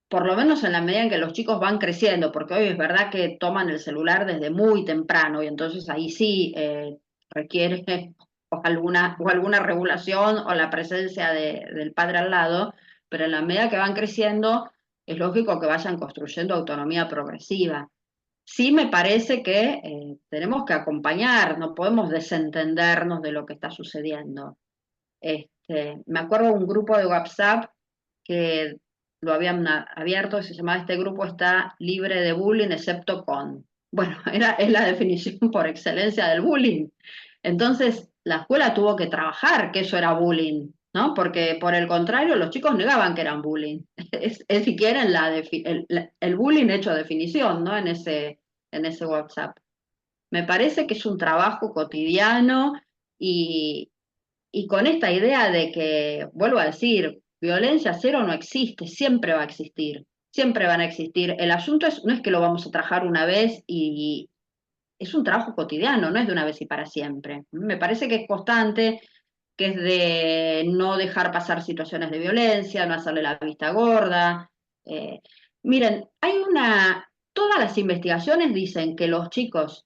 por lo menos en la medida en que los chicos van creciendo, porque hoy es verdad que toman el celular desde muy temprano y entonces ahí sí requiere o alguna regulación o la presencia del padre al lado, pero en la medida que van creciendo es lógico que vayan construyendo autonomía progresiva. Sí me parece que tenemos que acompañar, no podemos desentendernos de lo que está sucediendo. Me acuerdo de un grupo de WhatsApp que lo habían abierto y se llamaba "Este grupo está libre de bullying excepto con". Bueno, es la definición por excelencia del bullying. Entonces, la escuela tuvo que trabajar que eso era bullying, ¿no? Porque por el contrario, los chicos negaban que eran bullying. Es si quieren el bullying hecho definición, ¿no? En ese WhatsApp. Me parece que es un trabajo cotidiano y, y con esta idea de que, vuelvo a decir, violencia cero no existe, siempre va a existir, siempre van a existir. El asunto no es que lo vamos a trabajar una vez y es un trabajo cotidiano, no es de una vez y para siempre. Me parece que es constante, que es de no dejar pasar situaciones de violencia, no hacerle la vista gorda. Eh, Miren, todas las investigaciones dicen que los chicos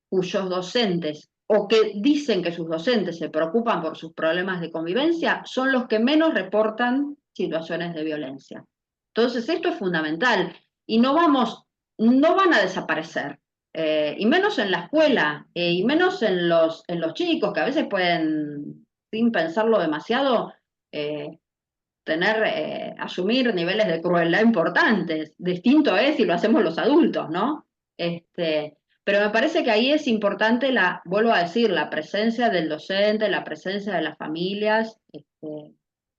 cuyos docentes o que dicen que sus docentes se preocupan por sus problemas de convivencia son los que menos reportan situaciones de violencia. Entonces, esto es fundamental y no van a desaparecer. Y menos en la escuela, y menos en los chicos, que a veces pueden, sin pensarlo demasiado, eh, asumir niveles de crueldad importantes. Distinto es si lo hacemos los adultos, ¿no? Pero me parece que ahí es importante vuelvo a decir, la presencia del docente, la presencia de las familias,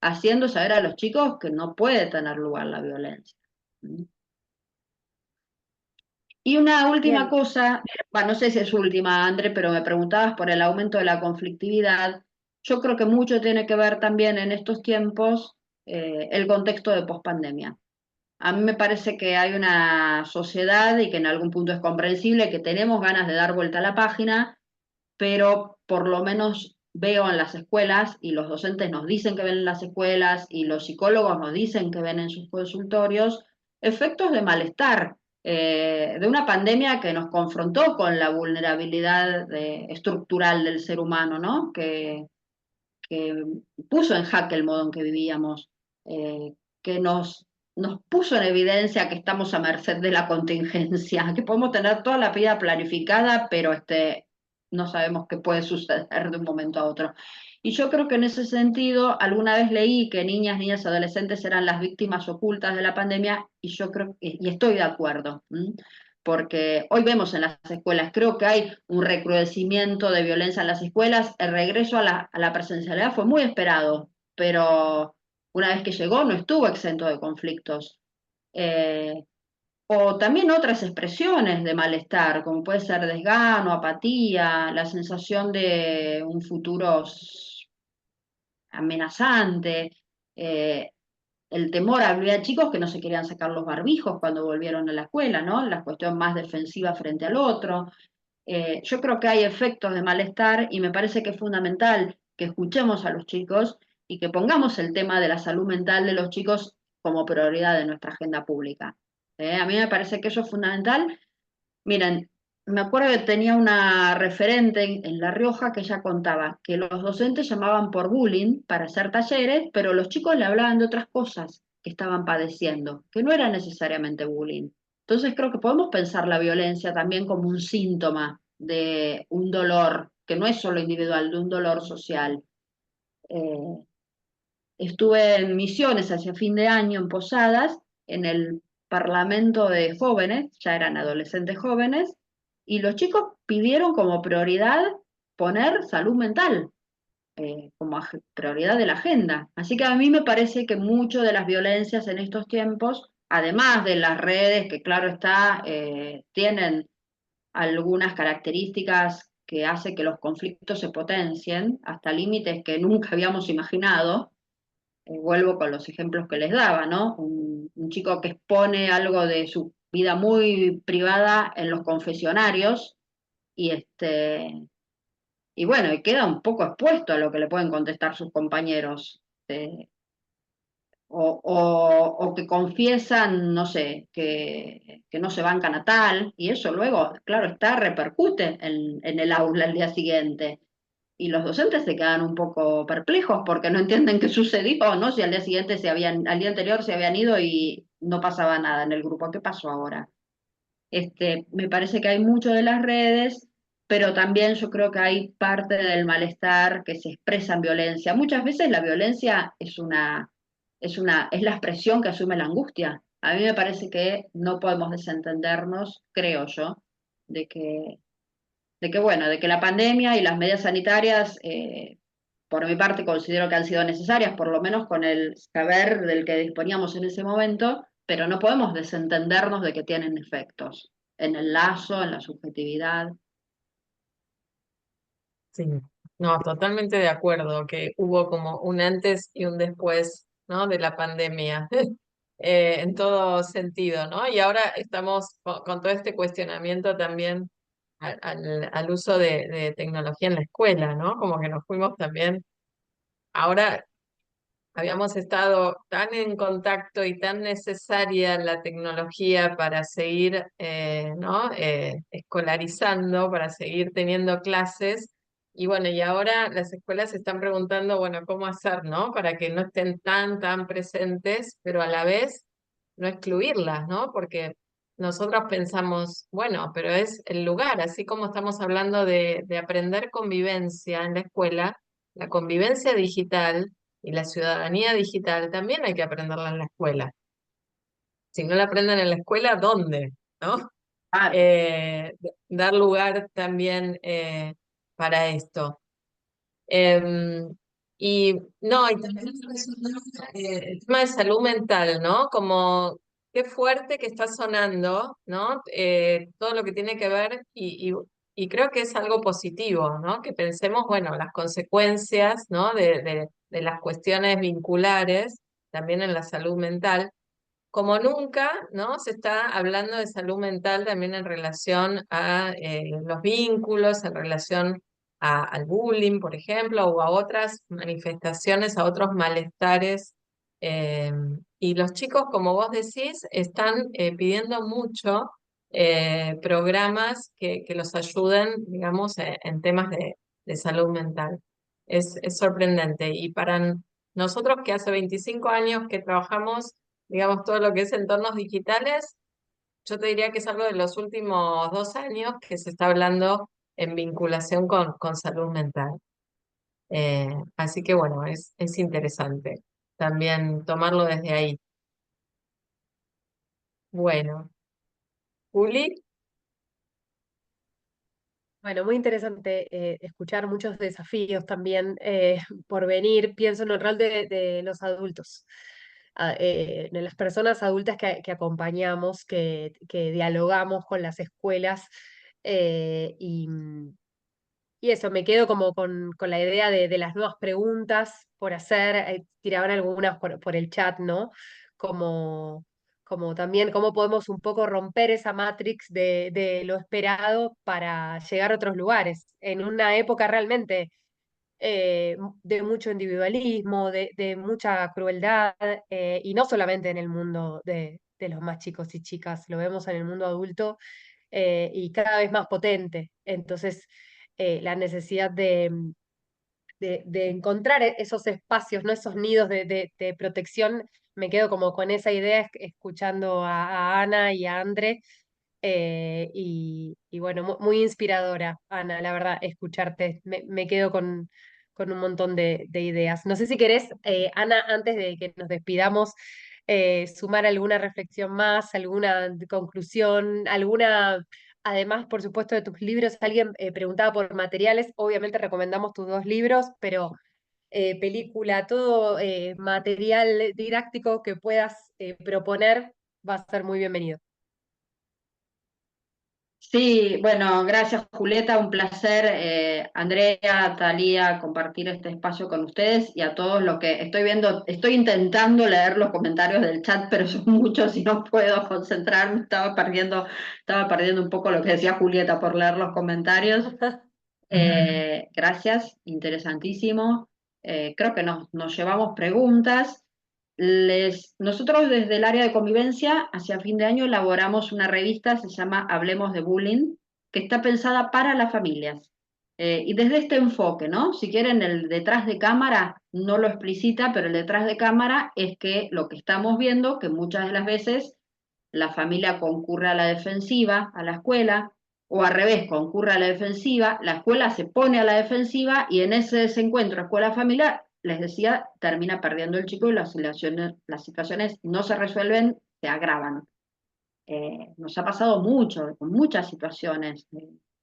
haciendo saber a los chicos que no puede tener lugar la violencia. Y una última Bien, cosa, bueno, no sé si es última, André, pero me preguntabas por el aumento de la conflictividad. Yo creo que mucho tiene que ver también en estos tiempos el contexto de pospandemia. A mí me parece que hay una sociedad y que en algún punto es comprensible que tenemos ganas de dar vuelta a la página, pero por lo menos veo en las escuelas y los docentes nos dicen que ven en las escuelas y los psicólogos nos dicen que ven en sus consultorios efectos de malestar, de una pandemia que nos confrontó con la vulnerabilidad estructural del ser humano, ¿no? Que puso en jaque el modo en que vivíamos, que nos puso en evidencia que estamos a merced de la contingencia, que podemos tener toda la vida planificada, pero no sabemos qué puede suceder de un momento a otro. Y yo creo que en ese sentido, alguna vez leí que niñas, adolescentes eran las víctimas ocultas de la pandemia, y yo creo y estoy de acuerdo. Porque hoy vemos en las escuelas, creo que hay un recrudecimiento de violencia en las escuelas, el regreso a la presencialidad fue muy esperado, pero una vez que llegó no estuvo exento de conflictos. Eh, o también otras expresiones de malestar, como puede ser desgano, apatía, la sensación de un futuro amenazante, eh, el temor, había chicos que no se querían sacar los barbijos cuando volvieron a la escuela, ¿no? La cuestión más defensiva frente al otro. Yo creo que hay efectos de malestar y me parece que es fundamental que escuchemos a los chicos y que pongamos el tema de la salud mental de los chicos como prioridad de nuestra agenda pública. A mí me parece que eso es fundamental. Miren, me acuerdo que tenía una referente en La Rioja que ella contaba que los docentes llamaban por bullying para hacer talleres, pero los chicos le hablaban de otras cosas que estaban padeciendo, que no era necesariamente bullying. Entonces creo que podemos pensar la violencia también como un síntoma de un dolor, que no es solo individual, de un dolor social. Eh, Estuve en misiones hacia fin de año en Posadas, en el Parlamento de jóvenes, ya eran adolescentes jóvenes, y los chicos pidieron como prioridad poner salud mental como prioridad de la agenda. Así que a mí me parece que mucho de las violencias en estos tiempos, además de las redes, que claro está, tienen algunas características que hacen que los conflictos se potencien hasta límites que nunca habíamos imaginado. Vuelvo con los ejemplos que les daba, ¿no? Un chico que expone algo de su vida muy privada en los confesionarios y y bueno, y queda un poco expuesto a lo que le pueden contestar sus compañeros. O que confiesan, no sé, que no se bancan a tal, y eso luego, claro, repercute en el aula el día siguiente. Y los docentes se quedan un poco perplejos porque no entienden qué sucedió, ¿no? Si al día siguiente al día anterior se habían ido y no pasaba nada en el grupo, ¿qué pasó ahora? Me parece que hay mucho de las redes, pero también yo creo que hay parte del malestar que se expresa en violencia. Muchas veces la violencia es la expresión que asume la angustia. A mí me parece que no podemos desentendernos, creo yo, de que bueno, de que la pandemia y las medidas sanitarias, por mi parte, considero que han sido necesarias, por lo menos con el saber del que disponíamos en ese momento, pero no podemos desentendernos de que tienen efectos en el lazo, en la subjetividad. Sí, no, totalmente de acuerdo que hubo como un antes y un después, ¿no? De la pandemia, en todo sentido, ¿no? Y ahora estamos con todo este cuestionamiento también al uso de tecnología en la escuela, ¿no? Como que nos fuimos también, ahora habíamos estado tan en contacto y tan necesaria la tecnología para seguir, ¿no? Escolarizando, para seguir teniendo clases. Y bueno, y ahora las escuelas se están preguntando, bueno, ¿cómo hacer, no? Para que no estén tan presentes, pero a la vez no excluirlas, ¿no? Porque nosotros pensamos, bueno, pero es el lugar, así como estamos hablando de aprender convivencia en la escuela, la convivencia digital y la ciudadanía digital también hay que aprenderla en la escuela. Si no la aprenden en la escuela, ¿dónde? ¿No? Claro. Dar lugar también para esto. Em, y no, y también el tema de salud mental, ¿no? Como qué fuerte que está sonando, ¿no? Todo lo que tiene que ver, y creo que es algo positivo, ¿no? Que pensemos, bueno, las consecuencias, ¿no? De las cuestiones vinculares, también en la salud mental. Como nunca, ¿no? Se está hablando de salud mental también en relación a los vínculos, en relación al bullying, por ejemplo, o a otras manifestaciones, a otros malestares. eh, y los chicos, como vos decís, están pidiendo mucho programas que los ayuden, digamos, en temas de salud mental. Es sorprendente. Y para nosotros que hace 25 años que trabajamos, digamos, todo lo que es entornos digitales, yo te diría que es algo de los últimos 2 años que se está hablando en vinculación con salud mental. Así que bueno, es interesante también tomarlo desde ahí. Bueno, Juli, Bueno, muy interesante escuchar muchos desafíos también por venir. Pienso en el rol de los adultos, de las personas adultas que acompañamos, que dialogamos con las escuelas. Y eso, me quedo como con la idea de las nuevas preguntas por hacer. Tiraban algunas por el chat, ¿no? Como, como también cómo podemos un poco romper esa matrix de lo esperado para llegar a otros lugares, en una época realmente de mucho individualismo, de mucha crueldad, y no solamente en el mundo de los más chicos y chicas, lo vemos en el mundo adulto y cada vez más potente. Entonces, la necesidad de encontrar esos espacios, ¿no? Esos nidos de protección, me quedo como con esa idea escuchando a Ana y a André. Y bueno, muy inspiradora, Ana, la verdad, escucharte. Me quedo con un montón de ideas. No sé si querés, Ana, antes de que nos despidamos, sumar alguna reflexión más, alguna conclusión, alguna, además, por supuesto, de tus libros. Alguien preguntaba por materiales, obviamente recomendamos tus 2 libros, pero película, todo material didáctico que puedas proponer va a ser muy bienvenido. Sí, bueno, gracias Julieta, un placer, Andrea, Talía, compartir este espacio con ustedes y a todos los que estoy viendo, estoy intentando leer los comentarios del chat, pero son muchos y no puedo concentrarme, estaba perdiendo un poco lo que decía Julieta por leer los comentarios. Gracias, interesantísimo. Creo que nos llevamos preguntas. Nosotros desde el área de convivencia, hacia fin de año, elaboramos una revista, se llama Hablemos de Bullying, que está pensada para las familias. Y desde este enfoque, ¿no? Si quieren, el detrás de cámara no lo explicita, pero el detrás de cámara es que lo que estamos viendo, que muchas de las veces la familia concurre a la defensiva, a la escuela, o al revés, concurre a la defensiva, la escuela se pone a la defensiva y en ese desencuentro escuela-familia, les decía, termina perdiendo el chico y las situaciones no se resuelven, se agravan. Nos ha pasado mucho, con muchas situaciones,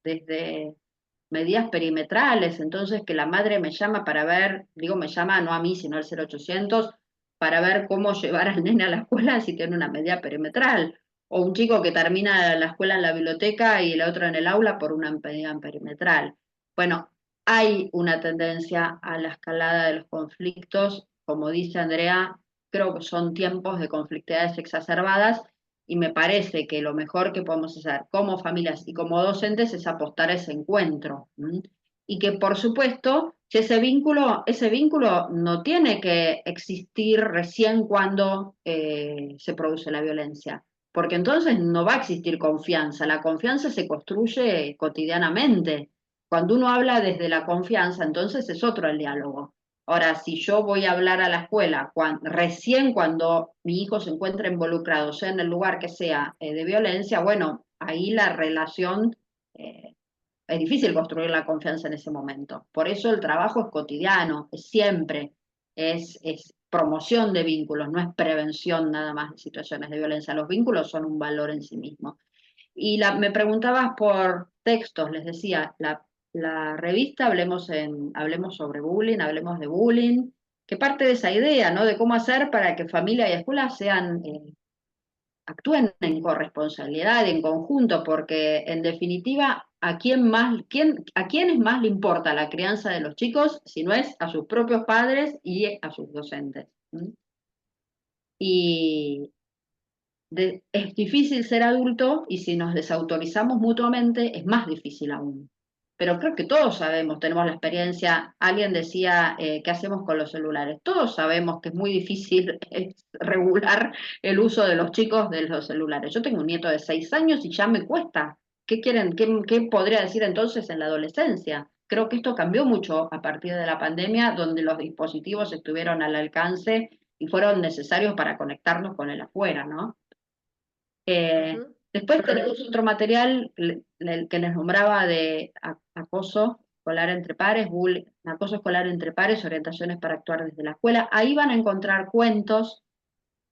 desde medidas perimetrales, entonces que la madre me llama para ver, digo me llama no a mí, sino al 0800, para ver cómo llevar al nene a la escuela si tiene una medida perimetral, o un chico que termina la escuela en la biblioteca y el otro en el aula por una medida perimetral. Bueno, hay una tendencia a la escalada de los conflictos, como dice Andrea, creo que son tiempos de conflictividades exacerbadas y me parece que lo mejor que podemos hacer como familias y como docentes es apostar a ese encuentro. ¿M? Y que por supuesto, si ese vínculo no tiene que existir recién cuando se produce la violencia, porque entonces no va a existir confianza. La confianza se construye cotidianamente. Cuando uno habla desde la confianza, entonces es otro el diálogo. Ahora, si yo voy a hablar a la escuela recién cuando mi hijo se encuentra involucrado, sea en el lugar que sea de violencia, bueno, ahí la relación, es difícil construir la confianza en ese momento. Por eso el trabajo es cotidiano, es siempre, es promoción de vínculos, no es prevención nada más de situaciones de violencia. Los vínculos son un valor en sí mismo. Y me preguntabas por textos, les decía, la revista Hablemos sobre bullying, Hablemos de bullying, que parte de esa idea, ¿no? De cómo hacer para que familia y escuela sean actúen en corresponsabilidad, en conjunto, porque en definitiva, ¿a quiénes más le importa la crianza de los chicos si no es a sus propios padres y a sus docentes? ¿Mm? Y es difícil ser adulto y si nos desautorizamos mutuamente es más difícil aún. Pero creo que todos sabemos, tenemos la experiencia, alguien decía, ¿qué hacemos con los celulares? Todos sabemos que es muy difícil regular el uso de los chicos de los celulares. Yo tengo un nieto de 6 años y ya me cuesta. ¿Qué quieren? ¿Qué podría decir entonces en la adolescencia? Creo que esto cambió mucho a partir de la pandemia, donde los dispositivos estuvieron al alcance y fueron necesarios para conectarnos con el afuera, ¿no? Ujú. Después tenemos otro material el que les nombraba de acoso escolar entre pares, acoso escolar entre pares, orientaciones para actuar desde la escuela. Ahí van a encontrar cuentos,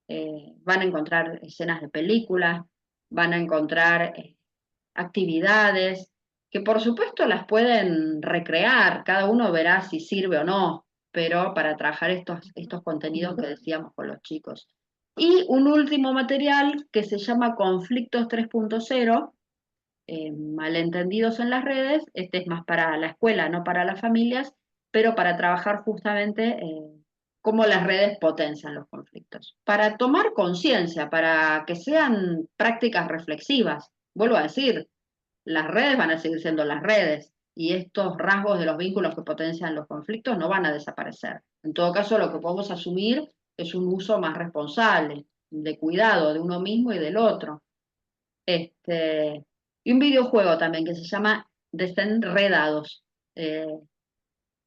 van a encontrar escenas de películas, van a encontrar actividades, que por supuesto las pueden recrear, cada uno verá si sirve o no, pero para trabajar estos contenidos que decíamos con los chicos. Y un último material que se llama Conflictos 3.0, malentendidos en las redes, este es más para la escuela, no para las familias, pero para trabajar justamente cómo las redes potencian los conflictos, para tomar conciencia, para que sean prácticas reflexivas. Vuelvo a decir, las redes van a seguir siendo las redes y estos rasgos de los vínculos que potencian los conflictos no van a desaparecer. En todo caso, lo que podemos asumir es un uso más responsable, de cuidado de uno mismo y del otro. Y un videojuego también que se llama Desenredados. Eh,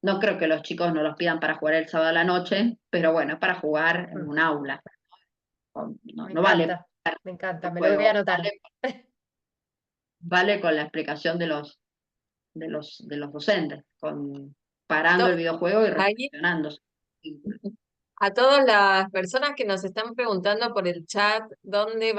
no creo que los chicos no los pidan para jugar el sábado a la noche, pero bueno, es para jugar en Mm. un aula. No, Me no vale encanta, el me lo voy a juego, anotar. vale con la explicación de los docentes, parando el To- videojuego y Ahí, reflexionando. a todas las personas que nos están preguntando por el chat dónde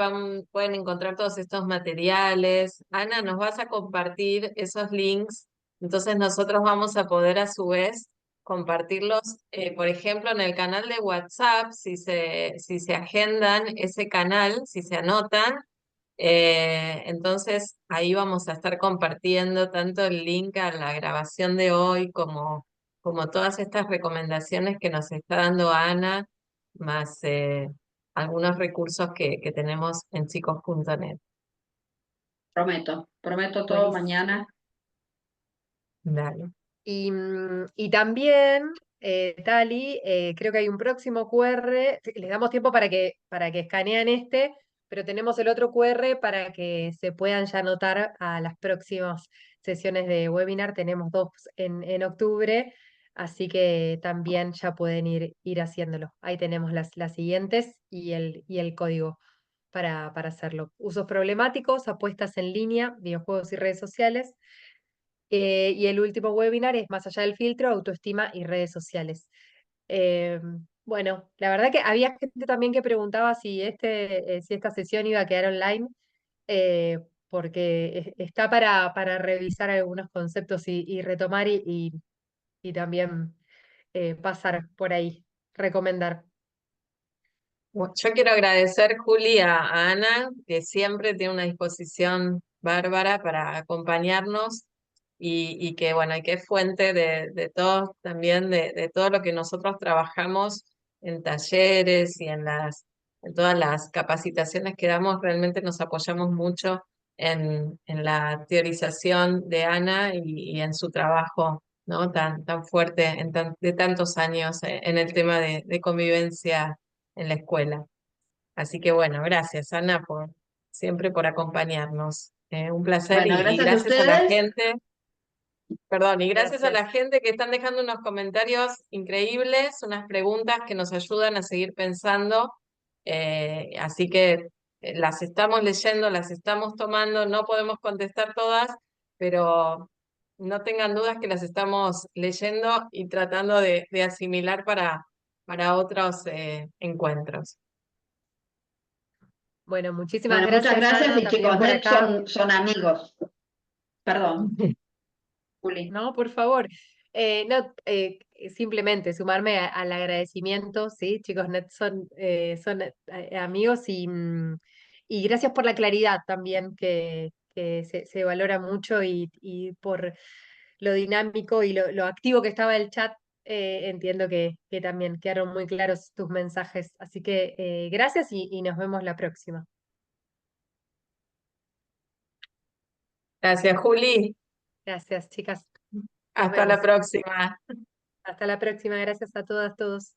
pueden encontrar todos estos materiales, Ana, nos vas a compartir esos links, entonces nosotros vamos a poder a su vez compartirlos, por ejemplo, en el canal de WhatsApp, si se agendan ese canal, si se anotan. Entonces ahí vamos a estar compartiendo tanto el link a la grabación de hoy como todas estas recomendaciones que nos está dando Ana, más algunos recursos que tenemos en chicos.net. Prometo todo Buenísimo. mañana. Dale. Y también, Tali, creo que hay un próximo QR, les damos tiempo para que escanean este, pero tenemos el otro QR para que se puedan ya anotar a las próximas sesiones de webinar. Tenemos dos en octubre, así que también ya pueden ir haciéndolo. Ahí tenemos las siguientes y el código para hacerlo. Usos problemáticos, apuestas en línea, videojuegos y redes sociales. Y el último webinar es Más allá del filtro, autoestima y redes sociales. Eh, bueno, la verdad que había gente también que preguntaba si esta sesión iba a quedar online, porque está para revisar algunos conceptos y retomar y también pasar por ahí, recomendar. Bueno, yo quiero agradecer, Juli, a Ana, que siempre tiene una disposición bárbara para acompañarnos y que, bueno, y que es fuente de todo, también de todo lo que nosotros trabajamos en talleres y en todas las capacitaciones que damos. Realmente nos apoyamos mucho en la teorización de Ana y en su trabajo, ¿no? Tan fuerte de tantos años en el tema de convivencia en la escuela. Así que bueno, gracias Ana siempre por acompañarnos. Un placer Bueno, y gracias a gracias a la ustedes. gente, perdón, y gracias a la Gracias. gente que están dejando unos comentarios increíbles, unas preguntas que nos ayudan a seguir pensando. Así que las estamos leyendo, las estamos tomando, no podemos contestar todas, pero no tengan dudas que las estamos leyendo y tratando de asimilar para otros encuentros. Bueno, muchísimas Bueno, muchas gracias, gracias Ana, y también chicos, por net acá. son amigos. Perdón, Juli. No, por favor. No, simplemente sumarme al agradecimiento, sí, chicos, net son amigos Y gracias por la claridad también, que se valora mucho y por lo dinámico y lo activo que estaba el chat. Entiendo que también quedaron muy claros tus mensajes. Así que gracias y nos vemos la próxima. Gracias, Juli. Gracias, chicas. Nos Hasta la vemos. próxima. Hasta la próxima. Gracias a todas, todos.